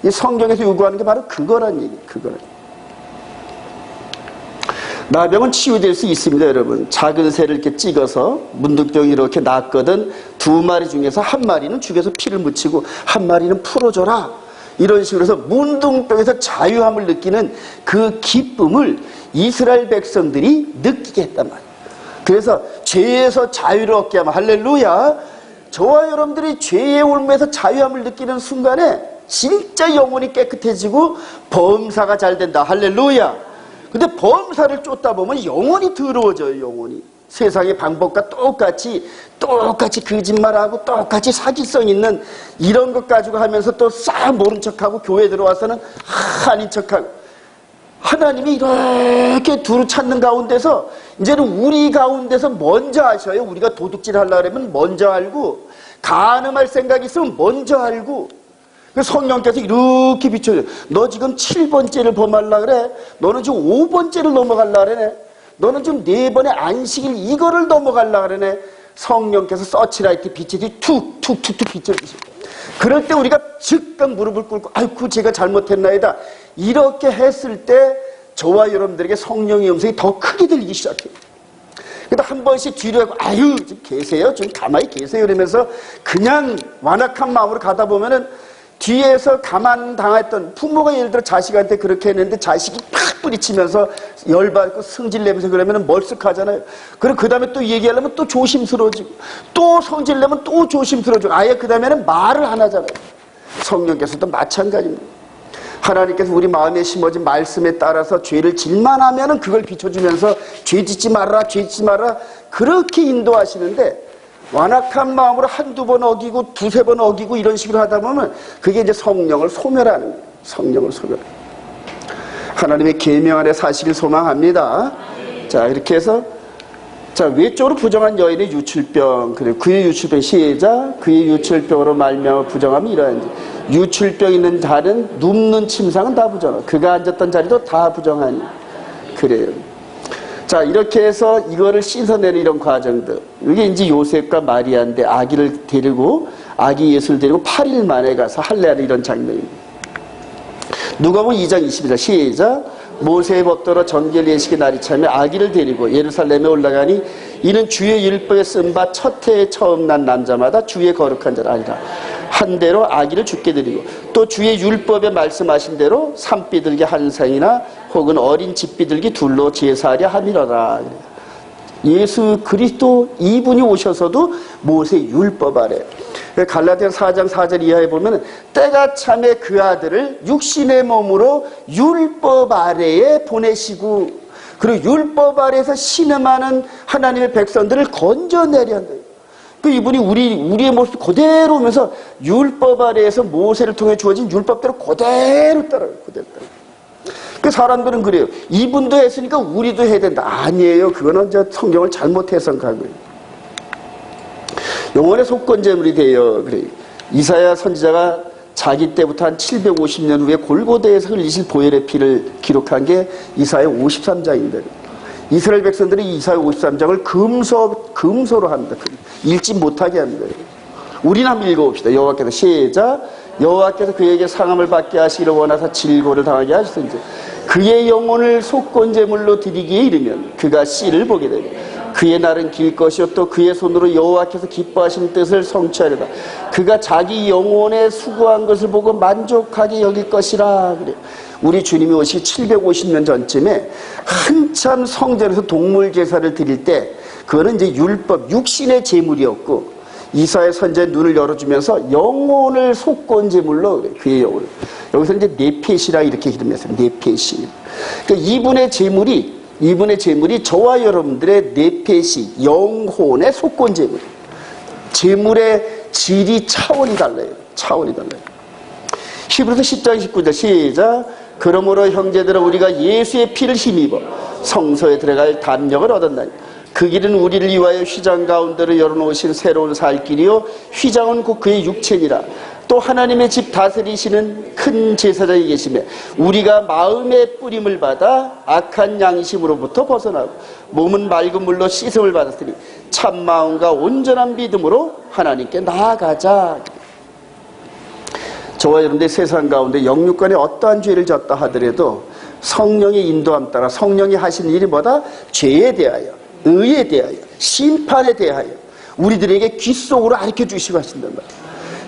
이 성경에서 요구하는 게 바로 그거란 얘기예요. 그거란. 나병은 치유될 수 있습니다, 여러분. 작은 새를 이렇게 찍어서 문둥병이 이렇게 났거든 두 마리 중에서 한 마리는 죽여서 피를 묻히고 한 마리는 풀어줘라. 이런 식으로 해서 문둥병에서 자유함을 느끼는 그 기쁨을 이스라엘 백성들이 느끼게 했단 말이에요. 그래서 죄에서 자유를 얻게 하면 할렐루야. 저와 여러분들이 죄의 올무에서 자유함을 느끼는 순간에 진짜 영혼이 깨끗해지고 범사가 잘 된다. 할렐루야. 근데 범사를 쫓다 보면 영혼이 더러워져요. 영혼이 세상의 방법과 똑같이 거짓말하고 똑같이 사기성 있는 이런 것 가지고 하면서 또 싹 모른 척하고 교회 들어와서는 아닌 척하고 하나님이 이렇게 두루 찾는 가운데서 이제는 우리 가운데서 먼저 하셔요. 우리가 도둑질 하려고 그러면 먼저 알고 간음할 생각이 있으면 먼저 알고 성령께서 이렇게 비춰줘요. 너 지금 7번째를 범하려고 그래? 너는 지금 5번째를 넘어가려고 그래? 너는 지금 4번의 안식일 이거를 넘어가려고 그러네. 성령께서 서치라이트 빛이 툭툭툭툭 비춰주시고, 그럴 때 우리가 즉각 무릎을 꿇고 아이고 제가 잘못했나이다 이렇게 했을 때 저와 여러분들에게 성령의 음성이 더 크게 들리기 시작해요. 그래도 한 번씩 뒤로 하고 아유 좀 계세요, 좀 가만히 계세요 이러면서 그냥 완악한 마음으로 가다 보면은 뒤에서 가만 당했던 부모가 예를 들어 자식한테 그렇게 했는데 자식이 팍 뿌리치면서 열받고 성질내면서 그러면 멀쓱하잖아요. 그리고 그 다음에 또 얘기하려면 또 조심스러워지고 또 성질내면 또 조심스러워지고 아예 그 다음에는 말을 안 하잖아요. 성령께서도 마찬가지입니다. 하나님께서 우리 마음에 심어진 말씀에 따라서 죄를 질만 하면은 그걸 비춰주면서 죄 짓지 말아라, 죄 짓지 말아라 그렇게 인도하시는데, 완악한 마음으로 한두 번 어기고 두세 번 어기고 이런 식으로 하다 보면 그게 이제 성령을 소멸하는 거예요. 성령을 소멸하는 거예요. 하나님의 계명 안에 사시길 소망합니다. 자, 이렇게 해서 자, 외적으로 부정한 여인의 유출병, 그리고 그의 유출병 시작, 그의 유출병으로 말미암아 부정함이 이러한지. 유출병 있는 자는 눕는 침상은 다 부정하고 그가 앉았던 자리도 다 부정하니 그래요. 자, 이렇게 해서 이거를 씻어내는 이런 과정들, 이게 이제 요셉과 마리아인데 아기를 데리고, 아기 예수를 데리고 8일 만에 가서 할례하는 이런 장면입니다. 누가복음 2장 22절 시작, 모세의 법대로 정결 예식의 날이 차며 아기를 데리고 예루살렘에 올라가니 이는 주의 율법에 쓴 바 첫 해에 처음 난 남자마다 주의 거룩한 자라 아니라 한 대로 아기를 죽게 드리고 또 주의 율법에 말씀하신 대로 산비둘기 한 상이나 혹은 어린 집비둘기 둘로 제사하려 함이로라. 예수 그리스도 이분이 오셔서도 모세 율법 아래, 갈라디아서 4장 4절 이하에 보면 때가 참에 그 아들을 육신의 몸으로 율법 아래에 보내시고, 그리고 율법 아래에서 신음하는 하나님의 백성들을 건져내려 한다. 그 이분이 우리의 모습 그대로 오면서 율법 아래에서 모세를 통해 주어진 율법대로 그대로 따라가요. 그대로 따라가요. 그 사람들은 그래요. 이분도 했으니까 우리도 해야 된다. 아니에요. 그거는 이제 성경을 잘못 해석한 거예요. 영혼의 속건제물이 되어 그래요. 이사야 선지자가 자기 때부터 한 750년 후에 골고다에서 흘리실 보혈의 피를 기록한 게 이사야 53장입니다. 이스라엘 백성들이 이사야 53장을 금소로 합니다. 읽지 못하게 합니다. 우리는 한번 읽어봅시다. 여호와께서 시작, 여호와께서 그에게 상함을 받게 하시기를 원하사 질고를 당하게 하시든지 그의 영혼을 속건제물로 드리기에 이르면 그가 씨를 보게 되고 그의 날은 길 것이요 또 그의 손으로 여호와께서 기뻐하시는 뜻을 성취하려다 그가 자기 영혼에 수고한 것을 보고 만족하게 여길 것이라. 그래요. 우리 주님이 오시기 750년 전쯤에 한참 성전에서 동물 제사를 드릴 때 그거는 이제 율법 육신의 제물이었고, 이사야 선지자의 눈을 열어주면서 영혼을 속건제물로 그의 영혼을, 여기서 이제 네펫이라 이렇게 이름했어요. 네펫이. 그러니까 이분의 제물이 저와 여러분들의 네펫이 영혼의 속건제물. 제물의 질이 차원이 달라요. 차원이 달라요. 히브리서 10장 19절 시작, 그러므로 형제들아 우리가 예수의 피를 힘입어 성소에 들어갈 담력을 얻었나니 그 길은 우리를 위하여 휘장 가운데로 열어놓으신 새로운 살 길이요 휘장은 곧 그의 육체니라. 또 하나님의 집 다스리시는 큰 제사장이 계시며 우리가 마음의 뿌림을 받아 악한 양심으로부터 벗어나고 몸은 맑은 물로 씻음을 받았으니 참 마음과 온전한 믿음으로 하나님께 나아가자. 저와 여러분들 세상 가운데 영육간에 어떠한 죄를 졌다 하더라도 성령의 인도함 따라 성령이 하신 일이 뭐다? 죄에 대하여, 의에 대하여, 심판에 대하여 우리들에게 귀 속으로 가르쳐 주시고 하신단 말이에요.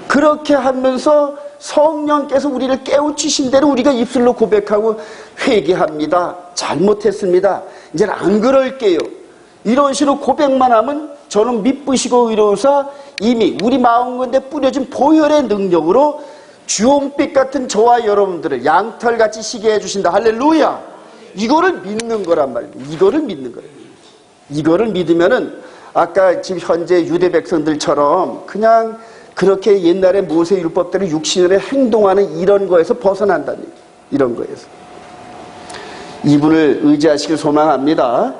그렇게 하면서 성령께서 우리를 깨우치신 대로 우리가 입술로 고백하고 회개합니다. 잘못했습니다. 이제는 안 그럴게요. 이런 식으로 고백만 하면 저는 미쁘시고 의로우사 이미 우리 마음 가운데 뿌려진 보혈의 능력으로 주홍빛 같은 저와 여러분들을 양털같이 시게 해주신다. 할렐루야. 이거를 믿는 거란 말입니다. 이거를 믿는 거예요. 이거를 믿으면은 아까 지금 현재 유대 백성들처럼 그냥 그렇게 옛날에 모세 율법대로 육신으로 행동하는 이런 거에서 벗어난다는 얘기예요. 이런 거에서. 이분을 의지하시길 소망합니다.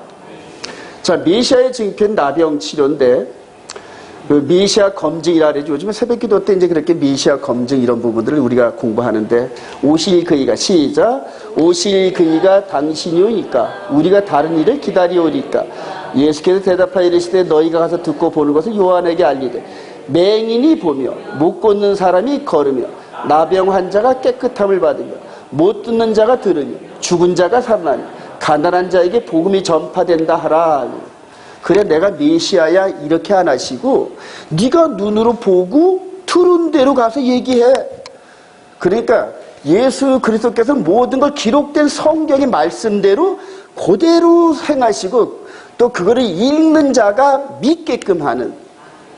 자, 메시아의 징표는 나병 치료인데 그 메시아 검증이라 그러죠. 요즘에 새벽기도 때 이제 그렇게 메시아 검증 이런 부분들을 우리가 공부하는데, 오실 그이가, 시작, 오실 그이가 당신이 오니까 우리가 다른 일을 기다리오니까 예수께서 대답하여 이르시되 너희가 가서 듣고 보는 것을 요한에게 알리되 맹인이 보며 못 걷는 사람이 걸으며 나병 환자가 깨끗함을 받으며 못 듣는 자가 들으며 죽은 자가 살아나며 가난한 자에게 복음이 전파된다 하라. 그래 내가 메시아야 이렇게 안 하시고 네가 눈으로 보고 들은 대로 가서 얘기해. 그러니까 예수 그리스도께서 모든 걸 기록된 성경의 말씀대로 그대로 행하시고 또 그거를 읽는 자가 믿게끔 하는,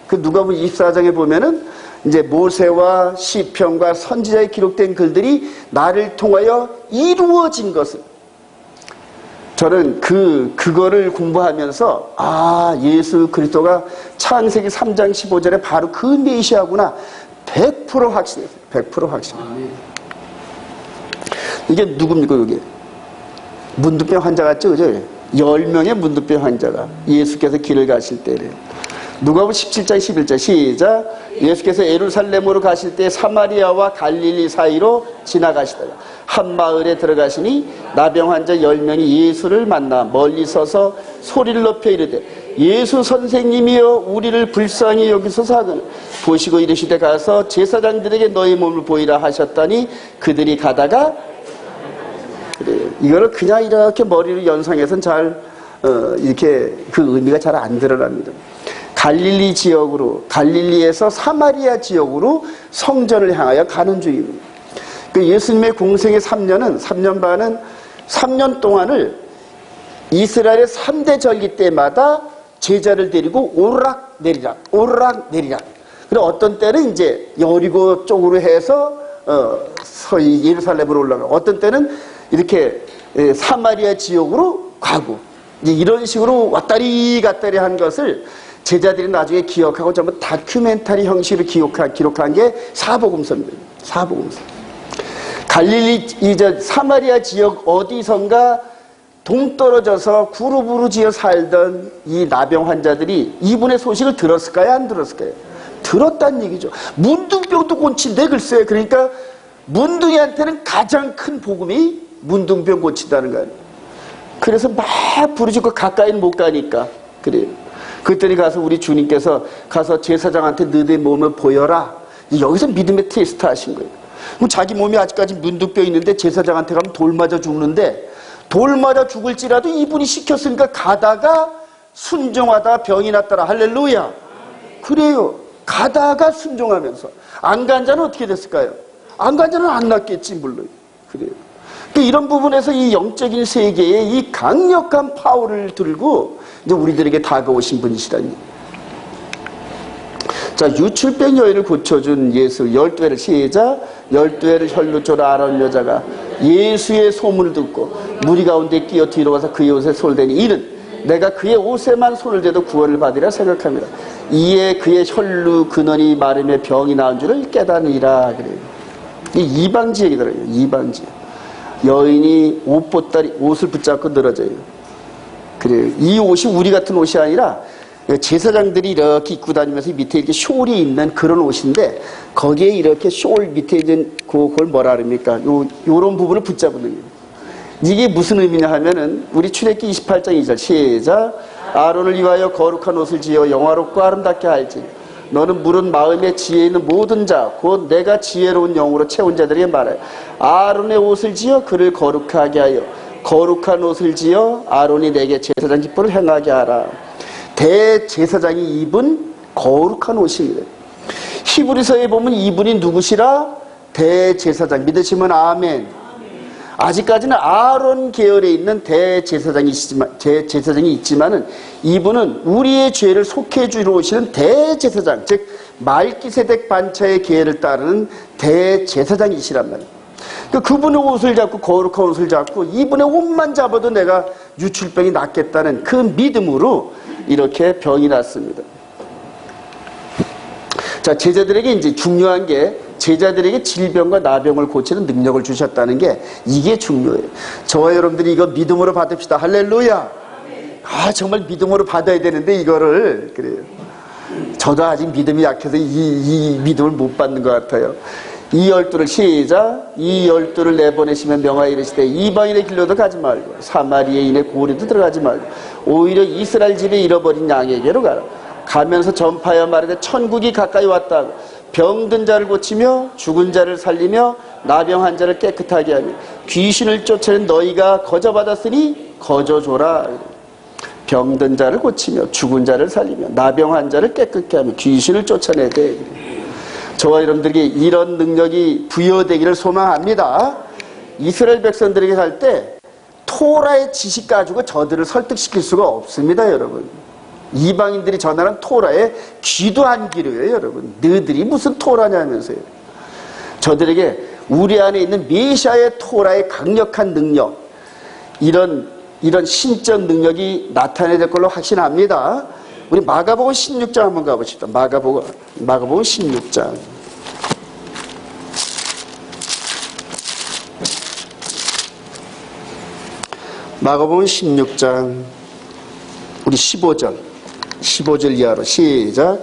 그 누가복음 24장에 보면은 이제 모세와 시편과 선지자에 기록된 글들이 나를 통하여 이루어진 것을, 저는 그거를 공부하면서 예수 그리스도가 창세기 3장 15절에 바로 그 메시아구나 100% 확신했어요. 100% 확신. 이게 누굽니까? 이게 문둥병 환자 같죠, 그죠? 10명의 문둥병 환자가 예수께서 길을 가실 때래요. 누가복음 17장 11절 시작. 예수께서 예루살렘으로 가실 때 사마리아와 갈릴리 사이로 지나가시다가 한 마을에 들어가시니 나병 환자 10명이 예수를 만나 멀리 서서 소리를 높여 이르되 예수 선생님이여 우리를 불쌍히 여기소서 하거늘 보시고 이르시되 가서 제사장들에게 너희 몸을 보이라 하셨더니 그들이 가다가, 그래요. 이거를 그냥 이렇게 머리를 연상해서는 잘 이렇게 그 의미가 잘 안 드러납니다. 갈릴리 지역으로, 갈릴리에서 사마리아 지역으로 성전을 향하여 가는 중입니다. 그 예수님의 공생의 3년 반은 3년 동안을 이스라엘의 3대 전기 때마다 제자를 데리고 오르락 내리락, 오르락 내리락. 그리고 어떤 때는 이제 여리고 쪽으로 해서 예루살렘으로 올라가고, 어떤 때는 이렇게 사마리아 지역으로 가고, 이제 이런 식으로 왔다리 갔다리 한 것을 제자들이 나중에 기억하고 전부 다큐멘터리 형식으로 기록한 게 사복음서입니다. 사복음서. 갈릴리, 이제 사마리아 지역 어디선가 동떨어져서 그룹으로 지어 살던 이 나병 환자들이 이분의 소식을 들었을까요? 안 들었을까요? 들었다는 얘기죠. 문둥병도 고친대, 글쎄. 그러니까 문둥이한테는 가장 큰 복음이 문둥병 고친다는 거예요. 그래서 막 부르짖고 가까이는 못 가니까. 그래요. 그랬더니 가서 우리 주님께서 가서 제사장한테 너희의 몸을 보여라. 여기서 믿음의 테스트 하신 거예요. 그럼 자기 몸이 아직까지 문둥병 있는데 제사장한테 가면 돌 맞아 죽는데, 돌 맞아 죽을지라도 이분이 시켰으니까 가다가 순종하다 병이 났더라. 할렐루야. 그래요. 가다가 순종하면서. 안 간 자는 어떻게 됐을까요? 안 간 자는 안 낫겠지, 물론. 그래요. 이런 부분에서 이 영적인 세계에 이 강력한 파워를 들고 이제 우리들에게 다가오신 분이시다니. 자, 유출병 여인을 고쳐준 예수 12회를 시작. 12회를 혈로 쪼라 아론 여자가 예수의 소문을 듣고 무리 가운데 끼어 뒤로 가서 그의 옷에 손을 대니 이는 내가 그의 옷에만 손을 대도 구원을 받으리라 생각합니다. 이에 그의 혈루 근원이 마름에 병이 나은 줄을 깨닫니라. 그래요. 이 이방지 얘기더라고요. 이방지. 여인이 옷을 붙잡고 늘어져요. 그래요. 이 옷이 우리 같은 옷이 아니라 제사장들이 이렇게 입고 다니면서 밑에 이렇게 숄이 있는 그런 옷인데, 거기에 이렇게 숄 밑에 있는 그걸 뭐라 그럽니까? 요런 부분을 붙잡는 거예요. 이게 무슨 의미냐 하면은 우리 출애굽기 28장 2절 시작. 아론을 위하여 거룩한 옷을 지어 영화롭고 아름답게 할지 너는 물은 마음에 지혜 있는 모든 자 곧 내가 지혜로운 영으로 채운 자들에게 말하여 아론의 옷을 지어 그를 거룩하게 하여 거룩한 옷을 지어 아론이 내게 제사장 기표를 행하게 하라. 대제사장이 입은 거룩한 옷입니다. 히브리서에 보면 이분이 누구시라? 대제사장. 믿으시면 아멘. 아직까지는 아론 계열에 있는 제사장이 있지만은 이분은 우리의 죄를 속해주러 오시는 대제사장, 즉 말기세덱 반차의 계열을 따르는 대제사장이시란 말이에요. 그분의 옷을 잡고, 거룩한 옷을 잡고 이분의 옷만 잡아도 내가 유출병이 낫겠다는 그 믿음으로 이렇게 병이 났습니다. 자, 제자들에게 이제 중요한 게, 제자들에게 질병과 나병을 고치는 능력을 주셨다는 게 이게 중요해요. 저와 여러분들이 이거 믿음으로 받읍시다. 할렐루야. 정말 믿음으로 받아야 되는데 이거를, 그래요. 저도 아직 믿음이 약해서 이 믿음을 못 받는 것 같아요. 이 열두를 시작. 이 열두를 내보내시면 명하여 이르시되 이방인의 길로도 가지 말고 사마리아인의 고리도 들어가지 말고 오히려 이스라엘 집에 잃어버린 양에게로 가라. 가면서 전파하여 말하되 천국이 가까이 왔다. 병든 자를 고치며 죽은 자를 살리며 나병한 자를 깨끗하게 하며 귀신을 쫓아낸 너희가 거저받았으니 거저줘라. 병든 자를 고치며 죽은 자를 살리며 나병한 자를 깨끗게 하며 귀신을 쫓아내되. 저와 여러분들에게 이런 능력이 부여되기를 소망합니다. 이스라엘 백성들에게 살 때 토라의 지식 가지고 저들을 설득시킬 수가 없습니다, 여러분. 이방인들이 전하는 토라에 귀도 안 기려요, 여러분. 너희들이 무슨 토라냐면서요. 저들에게 우리 안에 있는 메시아의 토라의 강력한 능력, 이런 신적 능력이 나타내야 될 걸로 확신합니다. 우리 마가복음 16장 한번 가보시다. 마가복음 16장. 마가복음 16장 우리 15절 이하로 시작.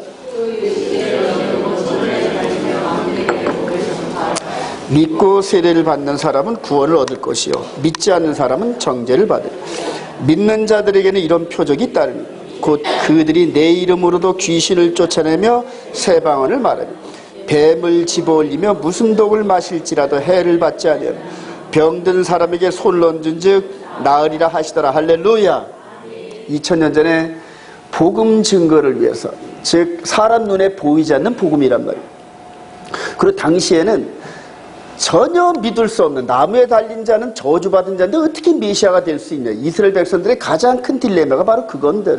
믿고 세례를 받는 사람은 구원을 얻을 것이요 믿지 않는 사람은 정죄를 받으리라. 믿는 자들에게는 이런 표적이 따르니 곧 그들이 내 이름으로도 귀신을 쫓아내며 새 방언을 말하며 뱀을 집어올리며 무슨 독을 마실지라도 해를 받지 아니하며 병든 사람에게 손을 얹은 즉 나으리라 하시더라. 할렐루야. 2000년 전에 복음 증거를 위해서, 즉 사람 눈에 보이지 않는 복음이란 말이에요. 그리고 당시에는 전혀 믿을 수 없는, 나무에 달린 자는 저주받은 자인데 어떻게 메시아가 될 수 있냐. 이스라엘 백성들의 가장 큰 딜레마가 바로 그건데,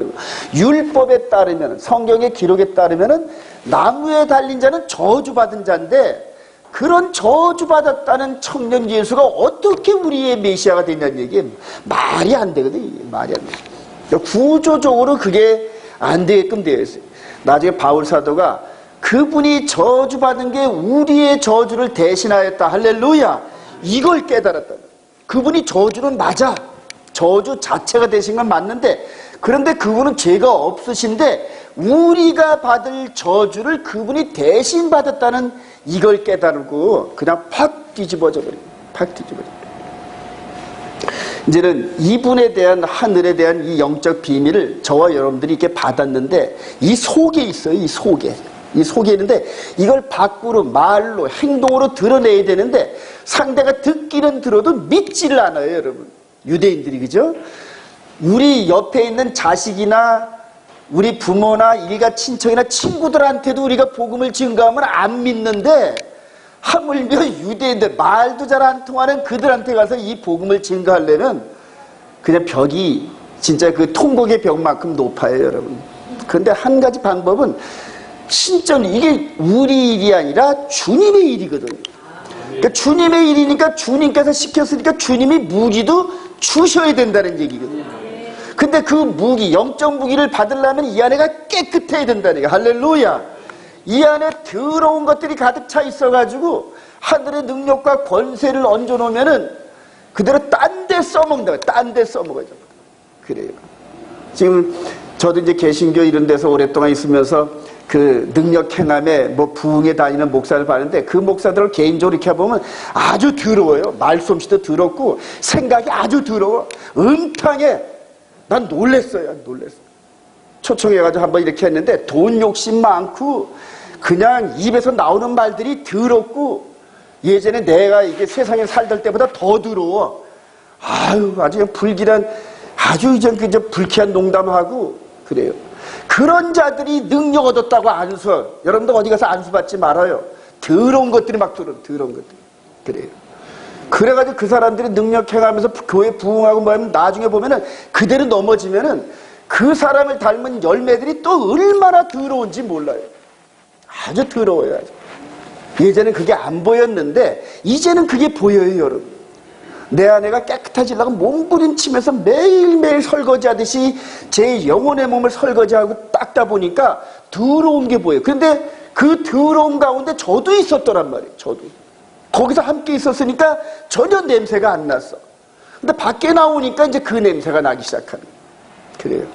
율법에 따르면, 성경의 기록에 따르면 나무에 달린 자는 저주받은 자인데 그런 저주받았다는 청년 예수가 어떻게 우리의 메시아가 되냐는 얘기에 말이 안 되거든요. 말이 안 돼. 구조적으로 그게 안 되게끔 되어 있어요. 나중에 바울 사도가 그분이 저주받은 게 우리의 저주를 대신하였다. 할렐루야. 이걸 깨달았다. 그분이 저주는 맞아. 저주 자체가 되신 건 맞는데, 그런데 그분은 죄가 없으신데 우리가 받을 저주를 그분이 대신 받았다는 이걸 깨달고 그냥 팍 뒤집어져 버립니다. 팍 뒤집어져. 이제는 이분에 대한, 하늘에 대한 이 영적 비밀을 저와 여러분들이 이렇게 받았는데 이 속에 있어요. 이 속에 있는데 이걸 밖으로 말로 행동으로 드러내야 되는데 상대가 듣기는 들어도 믿지를 않아요, 여러분. 유대인들이, 그죠? 우리 옆에 있는 자식이나 우리 부모나 일가 친척이나 친구들한테도 우리가 복음을 증거하면 안 믿는데 하물며 유대인들, 말도 잘 안 통하는 그들한테 가서 이 복음을 증거하려면 그냥 벽이 진짜 그 통곡의 벽만큼 높아요, 여러분. 그런데 한 가지 방법은 진짜 이게 우리 일이 아니라 주님의 일이거든요. 그러니까 주님의 일이니까 주님께서 시켰으니까 주님이 무기도 주셔야 된다는 얘기거든요. 근데 그 무기, 영적 무기를 받으려면 이 안에가 깨끗해야 된다는 얘기야. 할렐루야. 이 안에 더러운 것들이 가득 차 있어가지고 하늘의 능력과 권세를 얹어놓으면은 그대로 딴 데 써먹는다. 딴 데 써먹어요. 그래요. 지금 저도 이제 개신교 이런 데서 오랫동안 있으면서 그 능력 행함에 뭐 부흥에 다니는 목사를 봤는데 그 목사들을 개인적으로 이렇게 보면 아주 더러워요. 말솜씨도 더럽고 생각이 아주 더러워. 음탕해. 난 놀랬어요. 초청해가지고 한번 이렇게 했는데 돈 욕심 많고 그냥 입에서 나오는 말들이 더럽고 예전에 내가 이게 세상에 살던 때보다 더 더러워. 아유, 아주 불길한, 아주 이제 불쾌한 농담하고 그래요. 그런 자들이 능력 얻었다고 안수. 여러분들 어디 가서 안수 받지 말아요. 더러운 것들이 막 더러운 것들. 그래요. 그래가지고 그 사람들이 능력 행하면서 교회 부흥하고 뭐 하면 나중에 보면은 그대로 넘어지면은 그 사람을 닮은 열매들이 또 얼마나 더러운지 몰라요. 아주 더러워요. 아주. 예전엔 그게 안 보였는데 이제는 그게 보여요, 여러분. 내 아내가 깨끗해지려고 몸부림치면서 매일매일 설거지하듯이 제 영혼의 몸을 설거지하고 닦다 보니까 더러운 게 보여요. 그런데 그 더러운 가운데 저도 있었더란 말이에요. 저도. 거기서 함께 있었으니까 전혀 냄새가 안 났어. 근데 밖에 나오니까 이제 그 냄새가 나기 시작하는 거예요. 그래요.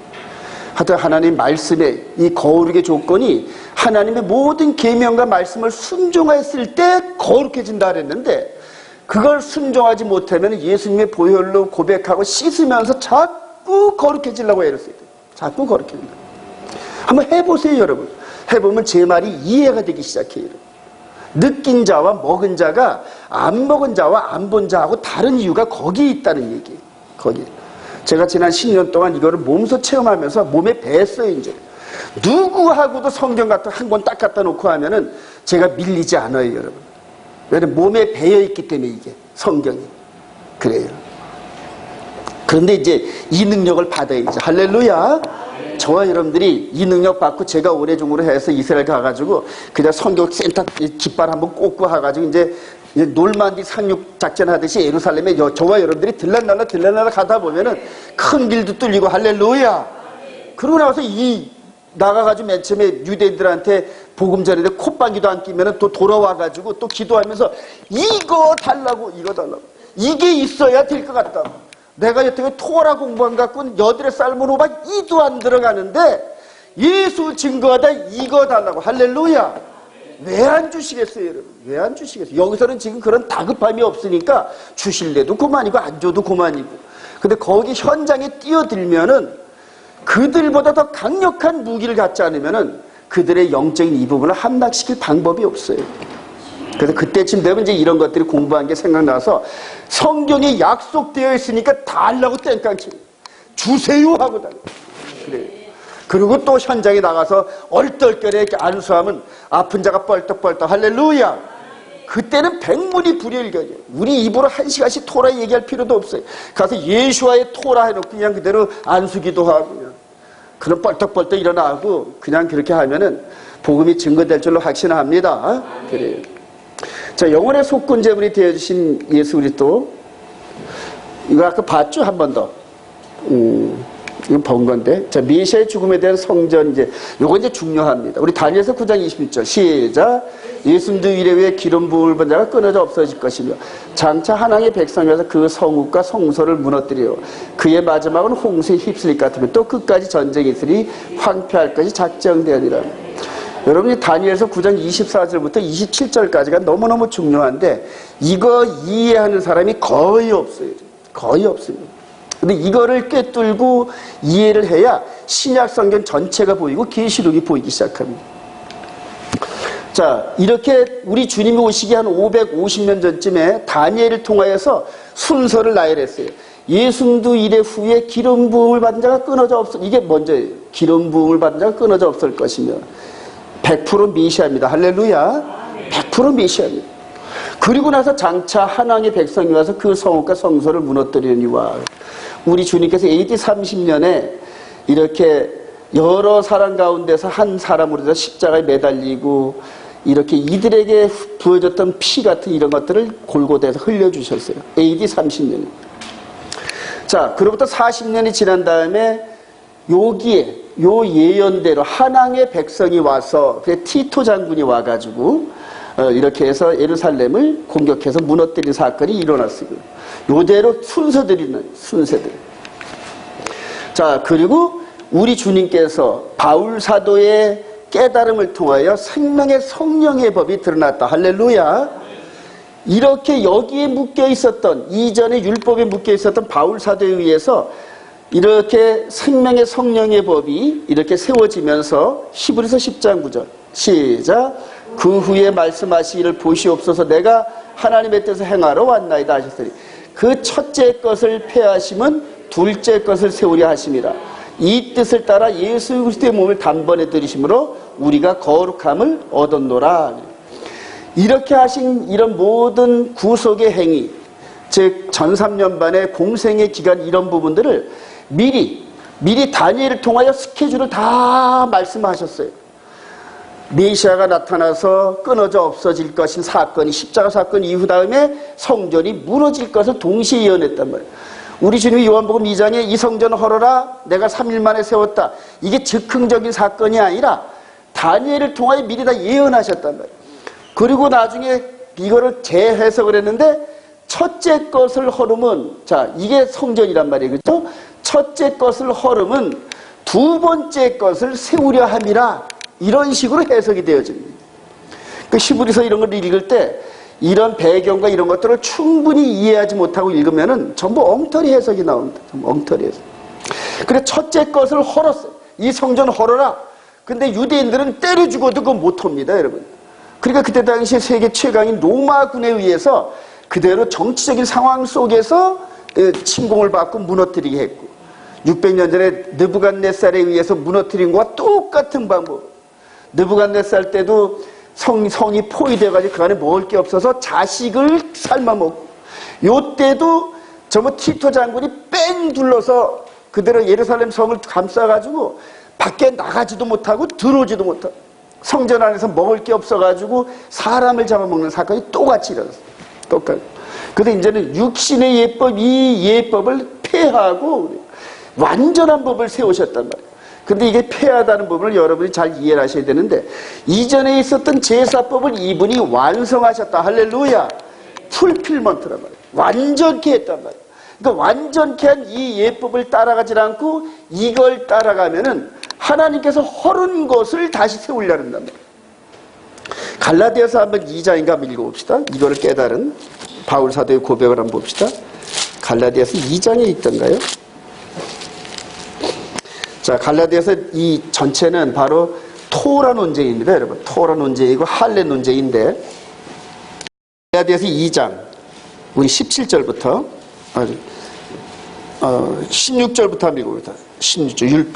하여튼 하나님 말씀의 이 거룩의 조건이 하나님의 모든 계명과 말씀을 순종했을 때 거룩해진다 그랬는데, 그걸 순종하지 못하면 예수님의 보혈로 고백하고 씻으면서 자꾸 거룩해지려고 애를 써요. 자꾸 거룩해진다. 한번 해보세요, 여러분. 해보면 제 말이 이해가 되기 시작해요. 느낀 자와 먹은 자가 안 먹은 자와 안 본 자하고 다른 이유가 거기에 있다는 얘기예요. 거기. 제가 지난 10년 동안 이거를 몸소 체험하면서 몸에 배했어요, 이제. 누구하고도 성경 같은 한 권 딱 갖다 놓고 하면은 제가 밀리지 않아요, 여러분. 왜냐면 몸에 배어 있기 때문에 이게 성경이. 그래요. 그런데 이제 이 능력을 받아야죠. 할렐루야. 저와 여러분들이 이 능력 받고 제가 오래 중으로 해서 이스라엘 가가지고 그냥 성경 센터 깃발 한번 꽂고 해가지고 이제 놀만디 상륙 작전 하듯이 예루살렘에 저와 여러분들이 들락날락 가다 보면은 큰 길도 뚫리고 할렐루야. 그러고 나서 나가가지고 맨 처음에 유대인들한테 복음 전에도 콧방귀도 안 끼면은 또 돌아와가지고 또 기도하면서 이거 달라고 이게 있어야 될 것 같다. 내가 여태까지 토라 공부한 갖고는 여드레 삶은 호박 2도 안 들어가는데 예수 증거하다 이거 달라고. 할렐루야. 왜 안 주시겠어요, 여러분? 왜 안 주시겠어요? 여기서는 지금 그런 다급함이 없으니까 주실래도 그만이고 안 줘도 그만이고. 근데 거기 현장에 뛰어들면은 그들보다 더 강력한 무기를 갖지 않으면은 그들의 영적인 이 부분을 함락시킬 방법이 없어요. 그래서 그때쯤 되면 이제 이런 것들이 공부한 게 생각나서 성경에 약속되어 있으니까 달라고 땡깡치 주세요 하고 달라. 그래요. 그리고 또 현장에 나가서 얼떨결에 안수하면 아픈 자가 뻘떡뻘떡. 할렐루야. 그때는 백문이 불여일견이에요. 우리 입으로 1시간씩 토라 얘기할 필요도 없어요. 가서 예수와의 토라 해놓고 그냥 그대로 안수기도 하고 그냥. 그럼 뻘떡뻘떡 일어나고 그냥 그렇게 하면은 복음이 증거될 줄로 확신합니다. 그래요. 자, 영혼의 속군제물이 되어주신 예수 그리스도. 이거 아까 봤죠? 한 번 더. 이건 본 건데. 자, 메시아의 죽음에 대한 성전, 요거 이제 중요합니다. 우리 다니엘서 9장 26절. 시작. 예수님도 이래 위에 기름 부음을 본 자가 끊어져 없어질 것이며 장차 하나님의 백성이 와서 그 성읍과 성소를 무너뜨리려 그의 마지막은 홍수에 휩쓸릴 것 같으면 또 끝까지 전쟁이 있으니 황폐할 것이 작정되었니라. 여러분이 다니엘서 9장 24절부터 27절까지가 너무너무 중요한데 이거 이해하는 사람이 거의 없어요. 거의 없습니다. 근데 이거를 꿰뚫고 이해를 해야 신약 성경 전체가 보이고 계시록이 보이기 시작합니다. 자, 이렇게 우리 주님이 오시기 한 550년 전쯤에 다니엘을 통하여서 순서를 나열했어요. 예수님도 이래 후에 기름 부음을 받은 자가 끊어져 없을, 이게 먼저예요. 기름 부음을 받은 자가 끊어져 없을 것이며 100% 메시아입니다. 할렐루야. 100% 메시아입니다. 그리고 나서 장차 하나님의 백성이 와서 그 성읍과 성소를 무너뜨리니와. 우리 주님께서 AD 30년에 이렇게 여러 사람 가운데서 한 사람으로 십자가에 매달리고 이렇게 이들에게 부어졌던 피 같은 이런 것들을 골고다에서 흘려주셨어요. AD 30년. 자, 그로부터 40년이 지난 다음에 여기에 요 예언대로 하나님의 백성이 와서 티토 장군이 와가지고 이렇게 해서 예루살렘을 공격해서 무너뜨린 사건이 일어났습니다. 요대로 순서들. 자, 그리고 우리 주님께서 바울 사도의 깨달음을 통하여 생명의 성령의 법이 드러났다. 할렐루야. 이렇게 여기에 묶여 있었던, 이전에 율법에 묶여 있었던 바울 사도에 의해서 이렇게 생명의 성령의 법이 이렇게 세워지면서 히브리서 10장 9절 시작. 그 후에 말씀하시기를 보시옵소서 내가 하나님의 뜻을 행하러 왔나이다 하셨으니 그 첫째 것을 폐하심은 둘째 것을 세우려 하심이라. 이 뜻을 따라 예수 그리스도의 몸을 단번에 들이심으로 우리가 거룩함을 얻었노라. 이렇게 하신 이런 모든 구속의 행위, 즉 전 3년반의 공생의 기간 이런 부분들을 미리 다니엘을 통하여 스케줄을 다 말씀하셨어요. 메시아가 나타나서 끊어져 없어질 것인 사건이 십자가 사건 이후 다음에 성전이 무너질 것을 동시에 예언했단 말이에요. 우리 주님이 요한복음 2장에 이 성전을 헐어라 내가 3일 만에 세웠다. 이게 즉흥적인 사건이 아니라 다니엘을 통하여 미리 다 예언하셨단 말이에요. 그리고 나중에 이거를 재해석을 했는데 첫째 것을 헐으면 자 이게 성전이란 말이에요. 그렇죠? 첫째 것을 헐음은 두 번째 것을 세우려 함이라, 이런 식으로 해석이 되어집니다. 그 히브리서 이런 걸 읽을 때 이런 배경과 이런 것들을 충분히 이해하지 못하고 읽으면은 전부 엉터리 해석이 나옵니다. 전부 엉터리 해석. 그래, 첫째 것을 헐었어요. 이 성전 헐어라. 근데 유대인들은 때려 죽어도 그거 못 합니다, 여러분. 그러니까 그때 당시 세계 최강인 로마군에 의해서 그대로 정치적인 상황 속에서 침공을 받고 무너뜨리게 했고, 600년 전에 느부갓네살에 의해서 무너뜨린 것과 똑같은 방법. 느부갓네살 때도 성이 포위돼가지고 그 안에 먹을 게 없어서 자식을 삶아먹고, 요때도 전부 티토 장군이 뺑 둘러서 그대로 예루살렘 성을 감싸가지고 밖에 나가지도 못하고 들어오지도 못하고 성전 안에서 먹을 게 없어가지고 사람을 잡아먹는 사건이 똑같이 일어났어요. 똑같이. 그래서 이제는 육신의 예법, 이 예법을 폐하고 완전한 법을 세우셨단 말이에요. 근데 이게 폐하다는 부분을 여러분이 잘 이해를 하셔야 되는데, 이전에 있었던 제사법을 이분이 완성하셨다. 할렐루야. 풀필먼트란 말이에요. 완전케 했단 말이에요. 그러니까 완전케 한 이 예법을 따라가지 않고 이걸 따라가면은 하나님께서 헐은 것을 다시 세우려는 말이에요. 갈라디아서 한번 2장인가 한번 읽어봅시다. 이거를 깨달은 바울 사도의 고백을 한번 봅시다. 갈라디아서 2장에 있던가요? 자, 갈라디아서 이 전체는 바로 토라 논쟁입니다, 여러분. 토라 논쟁이고 할례 논쟁인데, 갈라디아서 2장 우리 17절부터 16절부터 한번 읽어봅니다. 16절.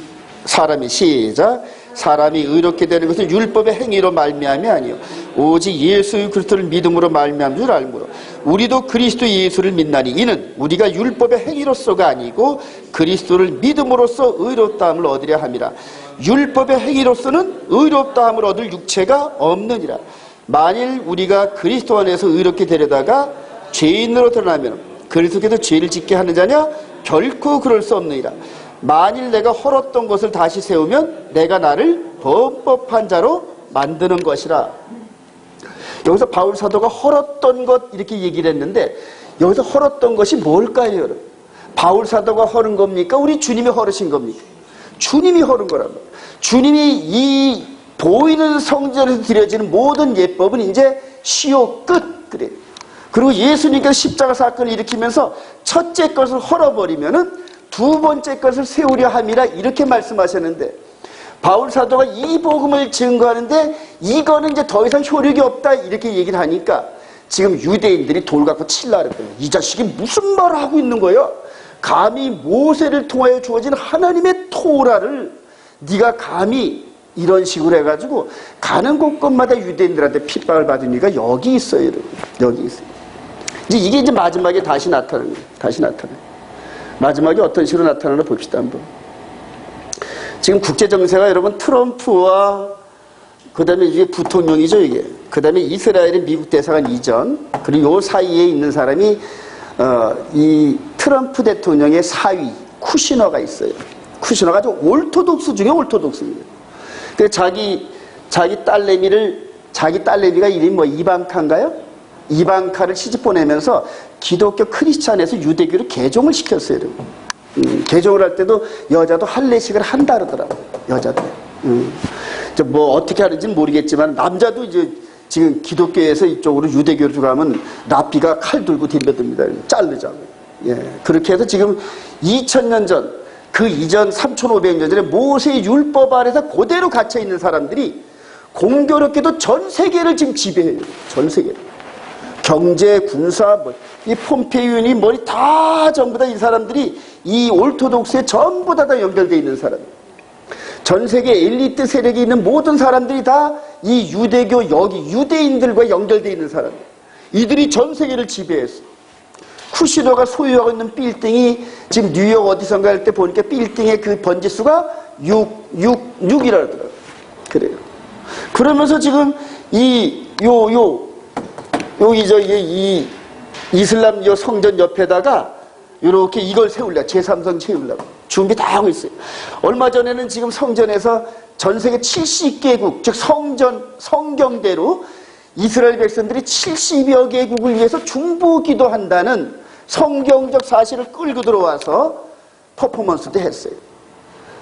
사람이 시작. 사람이 의롭게 되는 것은 율법의 행위로 말미암이 아니요 오직 예수 그리스도를 믿음으로 말미암은 줄 알므로 우리도 그리스도 예수를 믿나니 이는 우리가 율법의 행위로서가 아니고 그리스도를 믿음으로써 의롭다함을 얻으려 함이라. 율법의 행위로서는 의롭다함을 얻을 육체가 없느니라. 만일 우리가 그리스도 안에서 의롭게 되려다가 죄인으로 드러나면 그리스도께서 죄를 짓게 하는 자냐? 결코 그럴 수 없느니라. 만일 내가 헐었던 것을 다시 세우면 내가 나를 범법한 자로 만드는 것이라. 여기서 바울 사도가 헐었던 것 이렇게 얘기를 했는데, 여기서 헐었던 것이 뭘까요, 여러분? 바울 사도가 헐은 겁니까? 우리 주님이 헐으신 겁니까? 주님이 헐은 거란 말이에요. 주님이 이 보이는 성전에서 드려지는 모든 예법은 이제 시효 끝. 그래요. 그리고 예수님께서 십자가 사건을 일으키면서 첫째 것을 헐어버리면은 두 번째 것을 세우려 함이라, 이렇게 말씀하셨는데, 바울 사도가 이 복음을 증거하는데 이거는 이제 더 이상 효력이 없다 이렇게 얘기를 하니까 지금 유대인들이 돌 갖고 칠라 그랬거든요. 이 자식이 무슨 말을 하고 있는 거야? 감히 모세를 통하여 주어진 하나님의 토라를 네가 감히 이런 식으로 해가지고 가는 곳곳마다 유대인들한테 핍박을 받으니까 여기 있어요, 여러분. 여기 있어요. 이게 이제 마지막에 다시 나타나는 거예요. 다시 나타나요. 마지막에 어떤 식으로 나타나나 봅시다, 한번. 지금 국제정세가 여러분 트럼프와 그 다음에 이게 부통령이죠, 이게. 그 다음에 이스라엘의 미국 대사관 이전, 그리고 요 사이에 있는 사람이, 이 트럼프 대통령의 사위, 쿠시너가 있어요. 쿠시너가 아주 올토독스 중에 올토독스입니다. 그래서 자기 딸내미가 이름이 뭐 이방카인가요? 이방카를 시집 보내면서 기독교 크리스찬에서 유대교를 개종을 시켰어요. 개종을 할 때도 여자도 할례식을 한다 그러더라고요. 여자도. 뭐 어떻게 하는지는 모르겠지만 남자도 이제 지금 기독교에서 이쪽으로 유대교로 가면 랍비가 칼 들고 덤벼듭니다. 자르자고. 예. 그렇게 해서 지금 2000년 전, 그 이전 3500년 전에 모세의 율법 아래서 그대로 갇혀 있는 사람들이 공교롭게도 전 세계를 지금 지배해요. 전 세계를. 경제, 군사, 이 폼페이오니 머리 다 전부 다 이 사람들이 이 올토독스에 전부 다 연결되어 있는 사람. 전 세계 엘리트 세력이 있는 모든 사람들이 다 이 유대교 여기 유대인들과 연결되어 있는 사람. 이들이 전 세계를 지배했어. 쿠시너가 소유하고 있는 빌딩이 지금 뉴욕 어디선가 할 때 보니까 빌딩의 그 번지수가 6이라 하더라고요. 그래요. 그러면서 지금 이 이슬람 성전 옆에다가 이렇게 이걸 세우려고, 제3성 세우려고 준비 다 하고 있어요. 얼마 전에는 지금 성전에서 전 세계 70개국, 즉 성경대로 이스라엘 백성들이 70여 개국을 위해서 중보 기도한다는 성경적 사실을 끌고 들어와서 퍼포먼스도 했어요.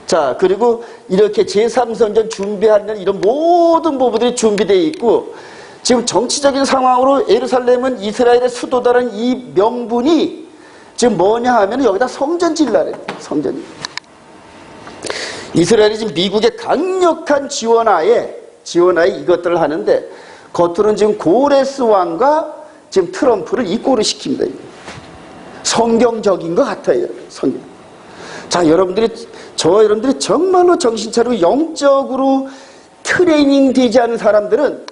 자, 그리고 이렇게 제3선전 준비하는 이런 모든 부분들이 준비되어 있고, 지금 정치적인 상황으로 예루살렘은 이스라엘의 수도다라는 이 명분이 지금 뭐냐 하면 여기다 성전 질라래요. 성전. 이스라엘이 지금 미국의 강력한 지원하에 이것들을 하는데, 겉으로는 지금 고레스 왕과 지금 트럼프를 이꼬르 시킵니다. 성경적인 것 같아요. 성경. 자, 여러분들이 정말로 정신 차리고 영적으로 트레이닝 되지 않은 사람들은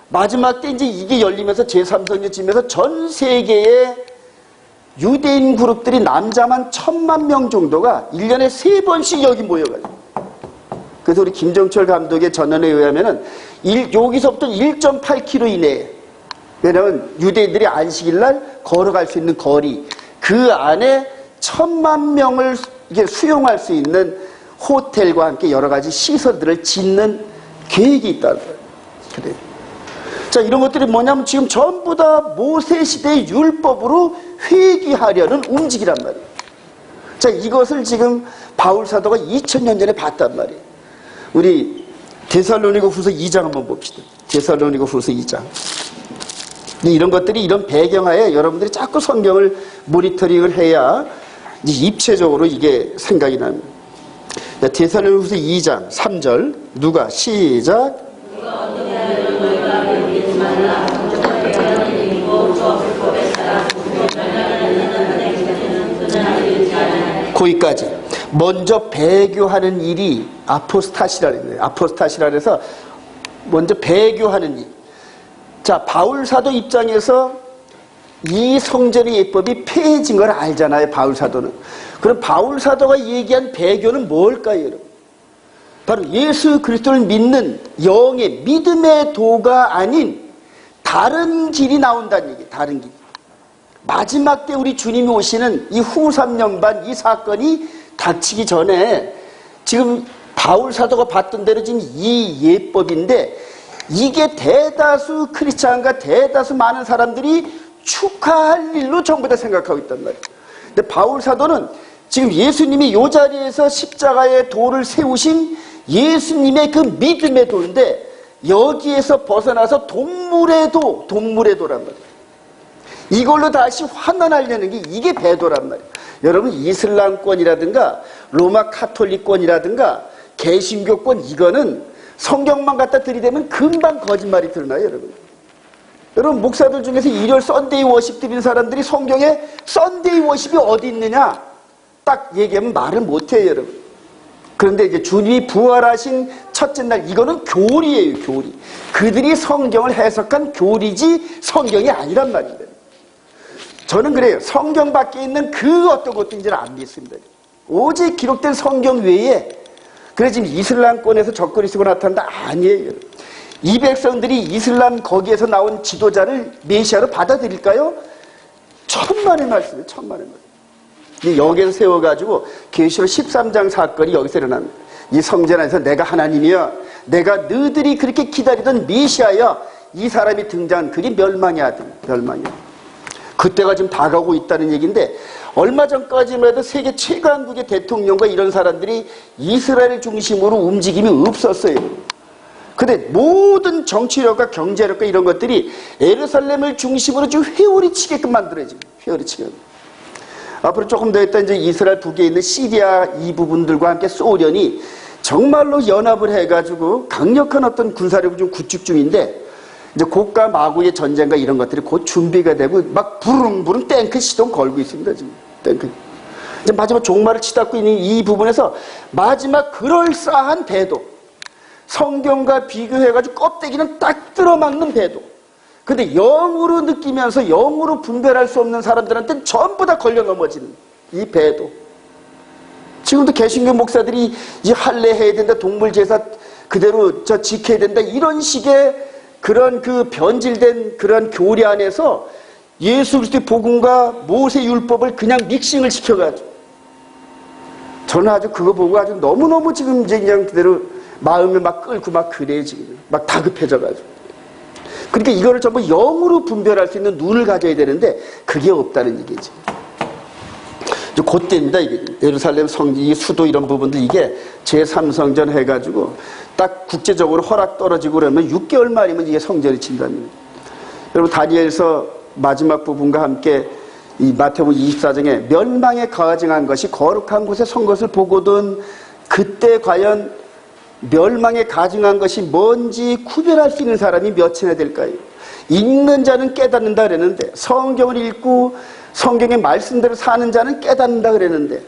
마지막 때 이제 이게 열리면서 제3선전쯤에서 전 세계의 유대인 그룹들이 남자만 1000만 명 정도가 1년에 3번씩 여기 모여가지고, 그래서 우리 김정철 감독의 전언에 의하면은 여기서부터 1.8km 이내에, 왜냐하면 유대인들이 안식일날 걸어갈 수 있는 거리, 그 안에 1000만 명을 이게 수용할 수 있는 호텔과 함께 여러 가지 시설들을 짓는 계획이 있다는 거예요. 그래요. 자, 이런 것들이 뭐냐면 지금 전부 다 모세 시대의 율법으로 회귀하려는 움직이란 말이에요. 자, 이것을 지금 바울 사도가 2000년 전에 봤단 말이에요. 우리 데살로니가 후서 2장 한번 봅시다. 데살로니가 후서 2장. 이런 것들이, 이런 배경하에 여러분들이 자꾸 성경을 모니터링을 해야 이제 입체적으로 이게 생각이 납니다. 데살로니가 후서 2장 3절. 누가? 시작. 거기까지. 먼저 배교하는 일이 아포스타시라 그래요. 아포스타시라 그래서 먼저 배교하는 일. 자, 바울 사도 입장에서 이 성전의 예법이 폐해진 걸 알잖아요, 바울 사도는. 그럼 바울 사도가 얘기한 배교는 뭘까요, 여러분? 바로 예수 그리스도를 믿는 영의 믿음의 도가 아닌 다른 길이 나온다는 얘기예요. 다른 길. 마지막 때 우리 주님이 오시는 이 후 3년반 이 사건이 닥치기 전에 지금 바울 사도가 봤던 대로 지금 이 예법인데, 이게 대다수 크리스찬과 대다수 많은 사람들이 축하할 일로 전부 다 생각하고 있단 말이에요. 근데 바울 사도는 지금 예수님이 이 자리에서 십자가의 도를 세우신 예수님의 그 믿음의 도인데, 여기에서 벗어나서 동물의 도란 말이에요. 이걸로 다시 환원하려는 게 이게 배도란 말이에요. 여러분, 이슬람권이라든가 로마 카톨릭권이라든가 개신교권, 이거는 성경만 갖다 들이대면 금방 거짓말이 드러나요, 여러분. 여러분, 목사들 중에서 일요일 썬데이 워십 드리는 사람들이 성경에 썬데이 워십이 어디 있느냐 딱 얘기하면 말을 못해요, 여러분. 그런데 이제 주님이 부활하신 첫째 날, 이거는 교리예요, 교리. 그들이 성경을 해석한 교리지 성경이 아니란 말입니다. 저는 그래요. 성경 밖에 있는 그 어떤 것든지는 안 믿습니다. 오직 기록된 성경 외에, 그래 지금 이슬람권에서 적그리 쓰고 나타난다? 아니에요. 이 백성들이 이슬람 거기에서 나온 지도자를 메시아로 받아들일까요? 천만의 말씀이에요. 천만의 말씀. 여기에서 세워가지고 계시록 13장 사건이 여기서 일어납니다. 이 성전 안에서 내가 하나님이야, 내가 너희들이 그렇게 기다리던 메시아야, 이 사람이 등장한 그게 멸망의 아들, 멸망이야. 그때가 지금 다가오고 있다는 얘기인데, 얼마 전까지만 해도 세계 최강국의 대통령과 이런 사람들이 이스라엘 중심으로 움직임이 없었어요. 근데 모든 정치력과 경제력과 이런 것들이 예루살렘을 중심으로 지금 회오리 치게끔 만들어요. 지금 회오리 치게끔. 앞으로 조금 더 있다 이제 이스라엘 북에 있는 시리아 이 부분들과 함께 소련이 정말로 연합을 해가지고 강력한 어떤 군사력을 좀 구축 중인데, 이제 고가 마구의 전쟁과 이런 것들이 곧 준비가 되고 막 부릉부릉 탱크 시동 걸고 있습니다. 지금 탱크. 이제 마지막 종말을 치닫고 있는 이 부분에서 마지막 그럴싸한 배도, 성경과 비교해가지고 껍데기는 딱 들어막는 배도. 근데 영으로 느끼면서 영으로 분별할 수 없는 사람들한테는 전부 다 걸려 넘어지는 이 배도. 지금도 개신교 목사들이 이 할례해야 된다, 동물 제사 그대로 지켜야 된다, 이런 식의 그런 그 변질된 그런 교리 안에서 예수 그리스도의 복음과 모세 율법을 그냥 믹싱을 시켜가지고, 저는 아주 그거 보고 아주 너무너무 지금 이제 그냥 그대로 마음을 막 끌고 막 그래요. 지금 막 다급해져가지고. 그러니까 이거를 전부 영으로 분별할 수 있는 눈을 가져야 되는데 그게 없다는 얘기지. 그때입니다. 이게 예루살렘 성지 수도 이런 부분들 이게 제3성전 해가지고 딱 국제적으로 허락 떨어지고 그러면 6개월 만이면 이게 성전이 진답니다. 여러분 다니엘서 마지막 부분과 함께 이 마태복음 24장에 멸망에 가증한 것이 거룩한 곳에 선 것을 보거든 그때 과연 멸망에 가증한 것이 뭔지 구별할 수 있는 사람이 몇이나 될까요? 읽는 자는 깨닫는다 그랬는데 성경을 읽고 성경의 말씀대로 사는 자는 깨닫는다 그랬는데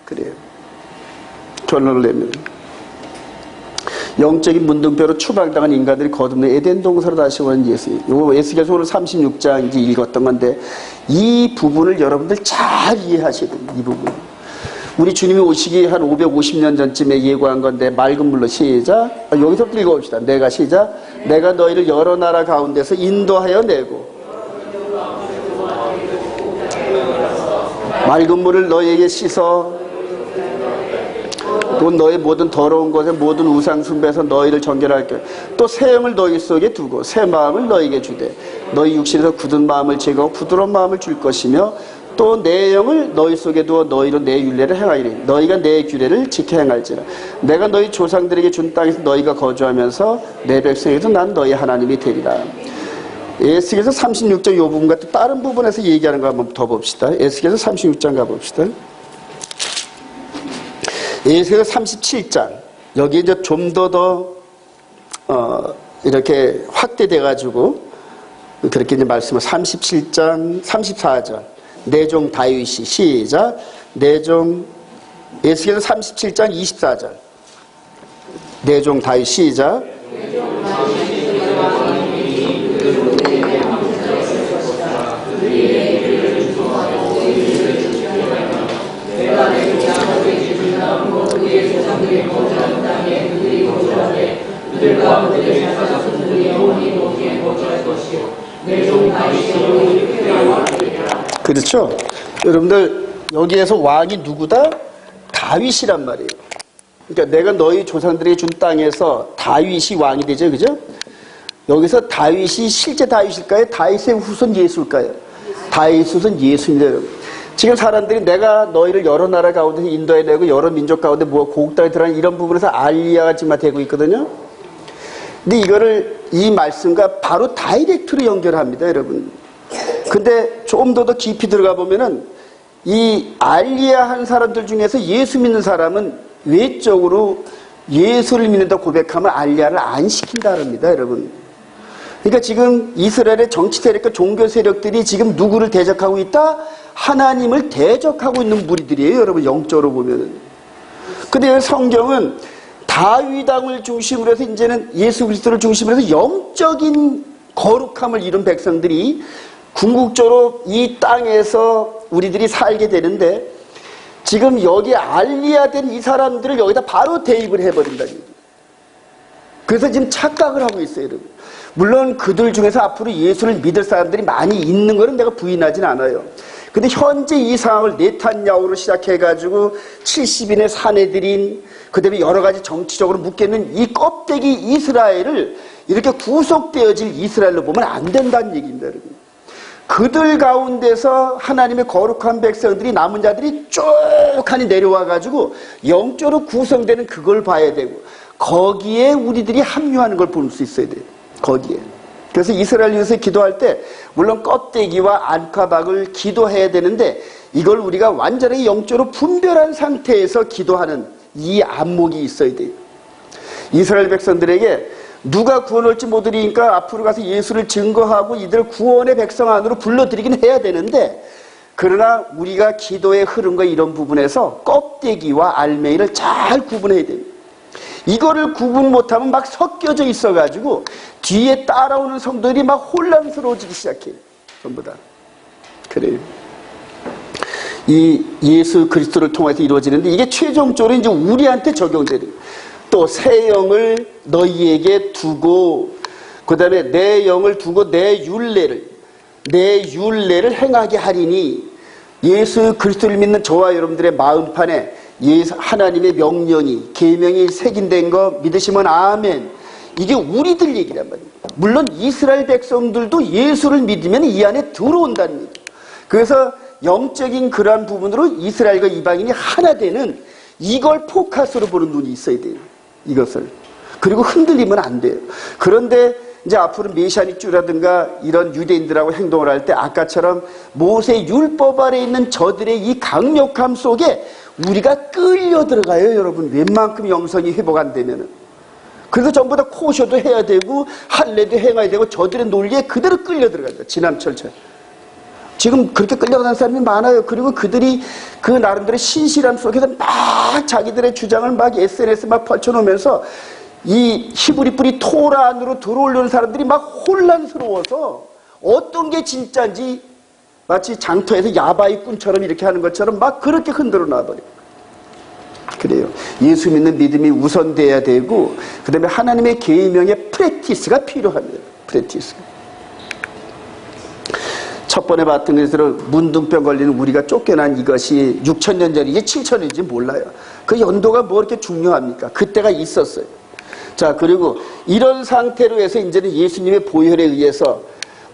그래요. 결론을 내면 영적인 문둥병으로 추방당한 인간들이 거듭나 에덴 동산으로 다시 오는 예수. 이거 에스겔서 오늘 36장 이제 읽었던 건데 이 부분을 여러분들 잘 이해하셔야 됩니다. 이 부분. 우리 주님이 오시기 한 550년 전쯤에 예고한 건데 맑은 물로 시작. 여기서부터 읽어봅시다. 내가 시작. 내가 너희를 여러 나라 가운데서 인도하여 내고 맑은 물을 너희에게 씻어 또 너희 모든 더러운 것에 모든 우상 숭배에서 너희를 정결할게. 또 새 영을 너희 속에 두고 새 마음을 너희에게 주되 너희 육신에서 굳은 마음을 제거하고 부드러운 마음을 줄 것이며 또 내 영을 너희 속에 두어 너희로 내 율례를 행하리니 너희가 내 규례를 지켜 행할지라. 내가 너희 조상들에게 준 땅에서 너희가 거주하면서 내 백성에게도 난 너희 하나님이 되리라. 에스겔서 36장 이 부분과 또 다른 부분에서 얘기하는 거 한번 더 봅시다. 에스겔서 36장 가봅시다. 에스겔서 37장 여기 이제 좀 더 이렇게 확대돼가지고 그렇게 이제 말씀을 37장 34절 내 종 다윗이 시작 내 종 에스겔서 37장 24절 내 종 다윗 시작 그렇죠? 여러분들 여기에서 왕이 누구다? 다윗이란 말이에요. 그러니까 내가 너희 조상들에게 준 땅에서 다윗이 왕이 되죠, 그죠? 여기서 다윗이 실제 다윗일까요? 다윗의 후손 예수일까요? 다윗의 후손 예수입니다, 여러분. 지금 사람들이 내가 너희를 여러 나라 가운데 인도해내고 여러 민족 가운데 고국 땅에 들어가는 이런 부분에서 알리야가 지금 되고 있거든요. 근데 이거를 이 말씀과 바로 다이렉트로 연결합니다, 여러분. 근데 좀 더 깊이 들어가 보면은 이 알리야 한 사람들 중에서 예수 믿는 사람은 외적으로 예수를 믿는다 고백하면 알리야를 안 시킨다 합니다, 여러분. 그러니까 지금 이스라엘의 정치 세력과 종교 세력들이 지금 누구를 대적하고 있다? 하나님을 대적하고 있는 무리들이에요, 여러분. 영적으로 보면은. 근데 성경은 다윗왕을 중심으로 해서 이제는 예수 그리스도를 중심으로 해서 영적인 거룩함을 이룬 백성들이 궁극적으로 이 땅에서 우리들이 살게 되는데 지금 여기 알리야 된 이 사람들을 여기다 바로 대입을 해버린다는 얘기예요. 그래서 지금 착각을 하고 있어요, 여러분. 물론 그들 중에서 앞으로 예수를 믿을 사람들이 많이 있는 거는 내가 부인하진 않아요. 근데 현재 이 상황을 네탄야후로 시작해가지고 70인의 사내들인 그 다음에 여러 가지 정치적으로 묶여있는 이 껍데기 이스라엘을 이렇게 구속되어질 이스라엘로 보면 안 된다는 얘기입니다, 여러분. 그들 가운데서 하나님의 거룩한 백성들이 남은 자들이 쭉 하니 내려와가지고 영적으로 구성되는 그걸 봐야 되고 거기에 우리들이 합류하는 걸 볼 수 있어야 돼요. 거기에. 그래서 이스라엘 위해서 기도할 때 물론 껍데기와 안과박을 기도해야 되는데 이걸 우리가 완전히 영적으로 분별한 상태에서 기도하는 이 안목이 있어야 돼요. 이스라엘 백성들에게 누가 구원할지 못 드리니까 앞으로 가서 예수를 증거하고 이들 구원의 백성 안으로 불러들이긴 해야 되는데 그러나 우리가 기도의 흐름과 이런 부분에서 껍데기와 알맹이를 잘 구분해야 돼요. 이거를 구분 못하면 막 섞여져 있어가지고 뒤에 따라오는 성도들이 막 혼란스러워지기 시작해요. 전부 다. 그래요. 이 예수 그리스도를 통해서 이루어지는데 이게 최종적으로 이제 우리한테 적용되는 또 새 영을 너희에게 두고 그 다음에 내 영을 두고 내 율례를 행하게 하리니 예수 그리스도를 믿는 저와 여러분들의 마음판에 하나님의 명령이 계명이 새긴된 거 믿으시면 아멘. 이게 우리들 얘기란 말입니다. 물론 이스라엘 백성들도 예수를 믿으면 이 안에 들어온다는 얘기예요. 그래서 영적인 그러한 부분으로 이스라엘과 이방인이 하나 되는 이걸 포커스로 보는 눈이 있어야 돼요. 이것을. 그리고 흔들리면 안 돼요. 그런데 이제 앞으로 메시아닉주라든가 이런 유대인들하고 행동을 할 때 아까처럼 모세 율법 아래 있는 저들의 이 강력함 속에 우리가 끌려 들어가요, 여러분. 웬만큼 영성이 회복 안 되면은. 그래서 전부 다 코쇼도 해야 되고 할례도 행해야 되고 저들의 논리에 그대로 끌려 들어가죠. 지남철처럼. 지금 그렇게 끌려가는 사람이 많아요. 그리고 그들이 그 나름대로 신실함 속에서 막 자기들의 주장을 막 SNS에 막 펼쳐놓으면서 이 히브리 뿌리 토라 안으로 들어오려는 사람들이 막 혼란스러워서 어떤 게 진짜인지 마치 장터에서 야바이꾼처럼 이렇게 하는 것처럼 막 그렇게 흔들어 놔버려요. 그래요. 예수 믿는 믿음이 우선돼야 되고 그 다음에 하나님의 계명의 프랙티스가 필요합니다. 프랙티스. 첫 번에 봤던 것으로 문둥병 걸리는 우리가 쫓겨난 이것이 6,000년 전인지 7,000년인지 몰라요. 그 연도가 뭐 이렇게 중요합니까? 그때가 있었어요. 자, 그리고 이런 상태로 해서 이제는 예수님의 보혈에 의해서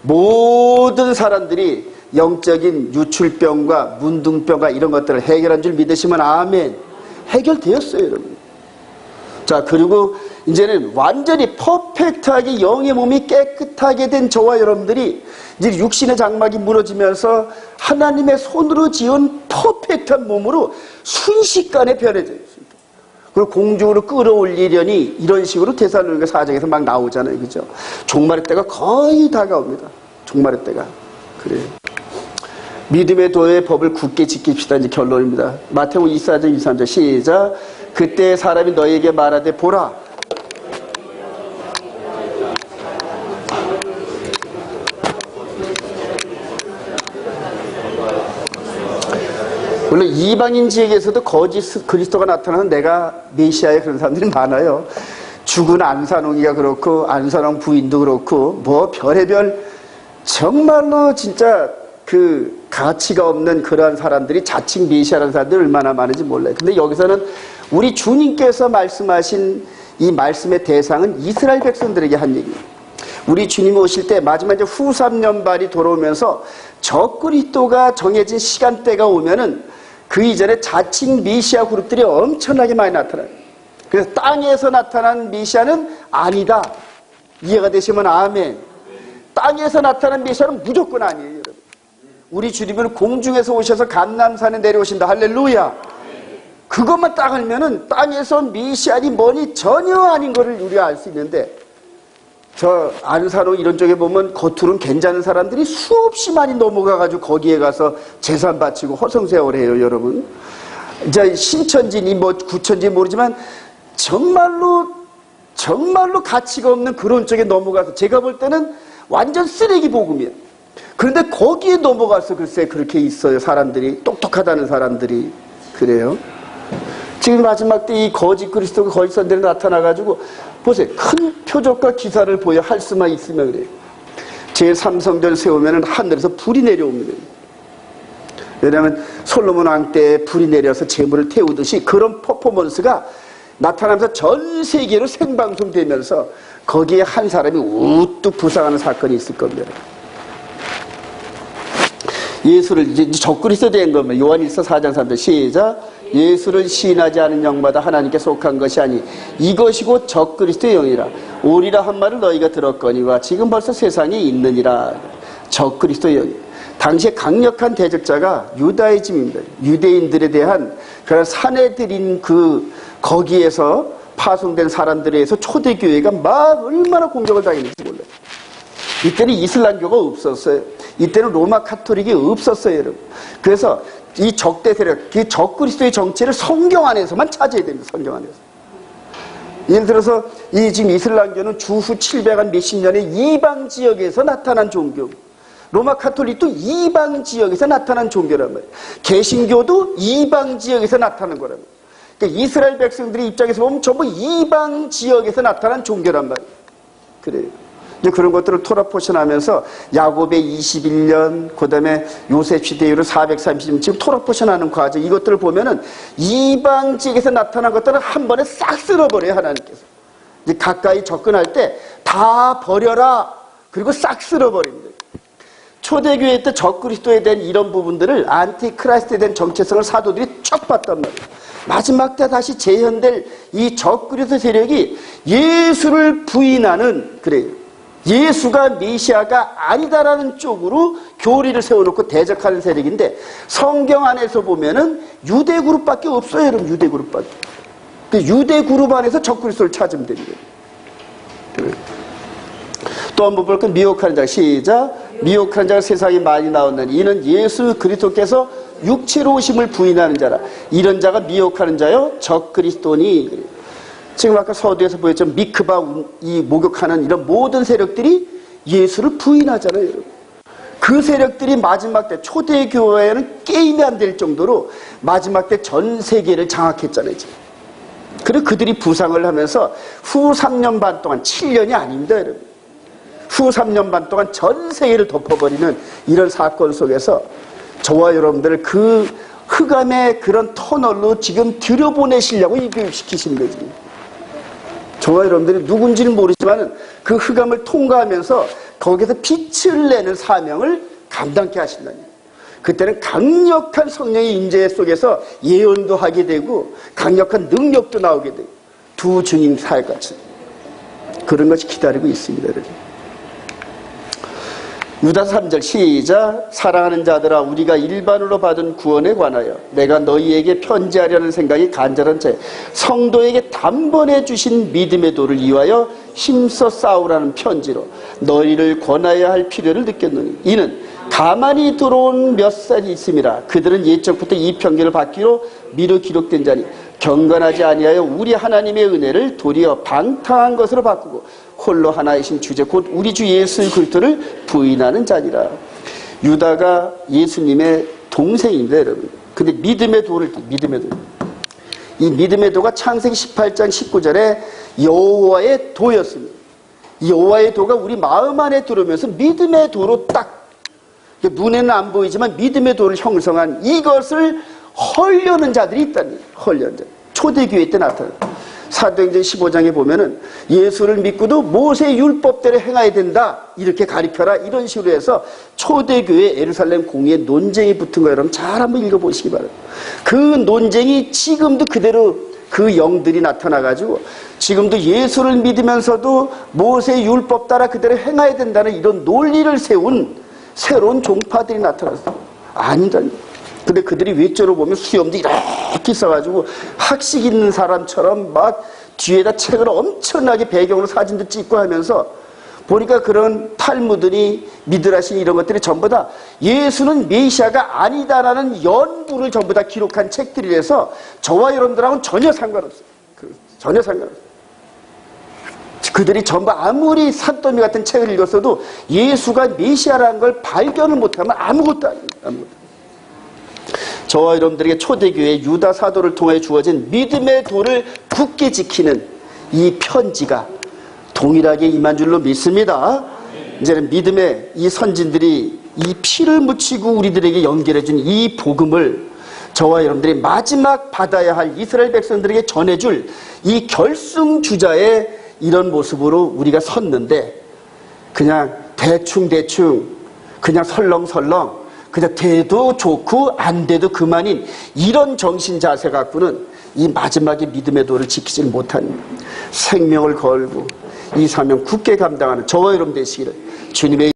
모든 사람들이 영적인 유출병과 문둥병과 이런 것들을 해결한 줄 믿으시면 아멘. 해결되었어요, 여러분. 자, 그리고 이제는 완전히 퍼펙트하게 영의 몸이 깨끗하게 된 저와 여러분들이 이제 육신의 장막이 무너지면서 하나님의 손으로 지은 퍼펙트한 몸으로 순식간에 변해져요. 그리고 공중으로 끌어올리려니 이런 식으로 데살로니가 4장에서 막 나오잖아요. 그죠? 종말의 때가 거의 다가옵니다. 종말의 때가. 그래요. 믿음의 도의 법을 굳게 지킵시다. 이제 결론입니다. 마태복음 24장 23절 시작. 그때 사람이 너희에게 말하되 보라. 물론 이방인 지역에서도 거짓 그리스도가 나타나는 내가 메시아의 그런 사람들이 많아요. 죽은 안산홍이가 그렇고 안산홍 부인도 그렇고 뭐 별의별 정말로 진짜 그 가치가 없는 그러한 사람들이 자칭 메시아라는 사람들이 얼마나 많은지 몰라요. 근데 여기서는 우리 주님께서 말씀하신 이 말씀의 대상은 이스라엘 백성들에게 한 얘기입니다. 우리 주님이 오실 때 마지막 이제 후 3년발이 돌아오면서 적그리스도가 정해진 시간대가 오면은 그 이전에 자칭 메시아 그룹들이 엄청나게 많이 나타나요. 그래서 땅에서 나타난 메시아는 아니다. 이해가 되시면 아멘. 땅에서 나타난 메시아는 무조건 아니에요, 여러분. 우리 주님은 공중에서 오셔서 감람산에 내려오신다. 할렐루야. 그것만 딱 알면은 땅에서 메시아니 뭐니 전혀 아닌 거를 우리가 알 수 있는데, 저 안산호 이런 쪽에 보면 겉으로는 괜찮은 사람들이 수없이 많이 넘어가가지고 거기에 가서 재산 바치고 허송세월 해요, 여러분. 이제 신천지니 뭐 구천지 모르지만 정말로 가치가 없는 그런 쪽에 넘어가서 제가 볼 때는 완전 쓰레기 복음이에요. 그런데 거기에 넘어가서 글쎄 그렇게 있어요, 사람들이. 똑똑하다는 사람들이. 그래요. 지금 마지막 때 이 거짓 그리스도가 거짓 선대로 나타나가지고 보세요. 큰 표적과 기사를 보여 할 수만 있으면 그래요. 제3성전 세우면 하늘에서 불이 내려옵니다. 왜냐하면 솔로몬 왕 때 불이 내려서 재물을 태우듯이 그런 퍼포먼스가 나타나면서 전 세계로 생방송되면서 거기에 한 사람이 우뚝 부상하는 사건이 있을 겁니다. 예수를 이제 적그리스도 된 겁니다. 요한일서 4장 3절 시작. 예수를 시인하지 않은 영마다 하나님께 속한 것이 아니 이것이 곧 적그리스도의 영이라. 오리라 한 말을 너희가 들었거니와 지금 벌써 세상에 있느니라. 적그리스도의 영이. 당시에 강력한 대적자가 유다이즘입니다. 유대인들에 대한 그런 사내들인 거기에서 파송된 사람들에 의해서 초대교회가 막 얼마나 공격을 당했는지 몰라요. 이때는 이슬람교가 없었어요. 이때는 로마 카톨릭이 없었어요, 여러분. 그래서 이 적대 세력, 그 적그리스도의 정체를 성경 안에서만 찾아야 됩니다, 성경 안에서. 예를 들어서 지금 이슬람교는 주후 700한 몇십 년의 이방 지역에서 나타난 종교. 로마 카톨릭도 이방 지역에서 나타난 종교란 말이에요. 개신교도 이방 지역에서 나타난 거란 말이에요. 그러니까 이스라엘 백성들의 입장에서 보면 전부 이방 지역에서 나타난 종교란 말이에요. 그래요. 이제 그런 것들을 토라포션하면서 야곱의 21년, 그 다음에 요셉 시대 이후로 430년, 지금 토라포션하는 과정, 이것들을 보면은 이방 지역에서 나타난 것들은 한 번에 싹 쓸어버려요, 하나님께서. 이제 가까이 접근할 때 다 버려라. 그리고 싹 쓸어버립니다. 초대교회 때 적그리스도에 대한 이런 부분들을 안티크라이스트에 대한 정체성을 사도들이 쭉 봤단 말이에요. 마지막 때 다시 재현될 이 적그리스도 세력이 예수를 부인하는, 그래요, 예수가 메시아가 아니다라는 쪽으로 교리를 세워놓고 대적하는 세력인데, 성경 안에서 보면은 유대 그룹밖에 없어요, 여러분. 유대 그룹밖에. 유대 그룹 안에서 적그리스도를 찾으면 됩니다. 또 한 번 볼까요? 미혹하는 자. 시작. 미혹하는 자가 세상에 많이 나왔느니 이는 예수 그리스도께서 육체로 오심을 부인하는 자라. 이런 자가 미혹하는 자요 적그리스도니. 지금 아까 서두에서 보였죠. 미크바 이 목욕하는 이런 모든 세력들이 예수를 부인하잖아요, 여러분. 그 세력들이 마지막 때 초대교회에는 게임이 안 될 정도로 마지막 때 전 세계를 장악했잖아요, 지금. 그리고 그들이 부상을 하면서 후 3년 반 동안, 7년이 아닙니다, 여러분. 후 3년 반 동안 전 세계를 덮어버리는 이런 사건 속에서 저와 여러분들을 그 흑암의 그런 터널로 지금 들여보내시려고 입교육시키시는 거지. 저와 여러분들이 누군지는 모르지만 그 흑암을 통과하면서 거기서 빛을 내는 사명을 감당케 하신다니. 그때는 강력한 성령의 임재 속에서 예언도 하게 되고 강력한 능력도 나오게 되고 두 주님 사역같이 그런 것이 기다리고 있습니다, 여러분. 유다서 3절 시작. 사랑하는 자들아, 우리가 일반으로 받은 구원에 관하여 내가 너희에게 편지하려는 생각이 간절한 채 성도에게 단번에 주신 믿음의 도를 이유하여 힘써 싸우라는 편지로 너희를 권하여야 할 필요를 느꼈노니 이는 가만히 들어온 몇 살이 있음이라. 그들은 옛적부터 이 편지를 받기로 미루어 기록된 자니 경건하지 아니하여 우리 하나님의 은혜를 도리어 방탕한 것으로 바꾸고 홀로 하나이신 주제 곧 우리 주 예수 그리스도를 부인하는 자니라. 유다가 예수님의 동생입니다, 여러분. 근데 믿음의 도를, 믿음의 도. 이 믿음의 도가 창세기 18장 19절에 여호와의 도였습니다. 여호와의 도가 우리 마음 안에 들어오면서 믿음의 도로 딱, 눈에는 안 보이지만 믿음의 도를 형성한 이것을 헐려는 자들이 있다니. 헐려는 자. 초대교회 때 나타나요. 사도행전 15장에 보면은 예수를 믿고도 모세 율법대로 행해야 된다, 이렇게 가르쳐라, 이런 식으로 해서 초대교회 예루살렘 공의에 논쟁이 붙은 거 여러분 잘 한번 읽어보시기 바랍니다. 그 논쟁이 지금도 그대로 그 영들이 나타나가지고 지금도 예수를 믿으면서도 모세 율법 따라 그대로 행해야 된다는 이런 논리를 세운 새로운 종파들이 나타났어요. 아니다니. 근데 그들이 외적으로 보면 수염도 이렇게 있어가지고 학식 있는 사람처럼 막 뒤에다 책을 엄청나게 배경으로 사진도 찍고 하면서 보니까 그런 탈무드니 미드라시 이런 것들이 전부 다 예수는 메시아가 아니다라는 연구를 전부 다 기록한 책들이라서 저와 여러분들하고는 전혀 상관없어요. 전혀 상관없어요. 그들이 전부 아무리 산더미 같은 책을 읽었어도 예수가 메시아라는 걸 발견을 못하면 아무것도 아닙니다. 아무것도. 저와 여러분들에게 초대교회 유다 사도를 통해 주어진 믿음의 도를 굳게 지키는 이 편지가 동일하게 임한 줄로 믿습니다. 이제는 믿음의 이 선진들이 이 피를 묻히고 우리들에게 연결해준 이 복음을 저와 여러분들이 마지막 받아야 할 이스라엘 백성들에게 전해줄 이 결승주자의 이런 모습으로 우리가 섰는데 그냥 대충 그냥 설렁설렁 그냥 돼도 좋고 안 돼도 그만인 이런 정신 자세 갖고는 이 마지막에 믿음의 도를 지키지 못한 생명을 걸고 이 사명 굳게 감당하는 저와 여러분 되시기를 주님의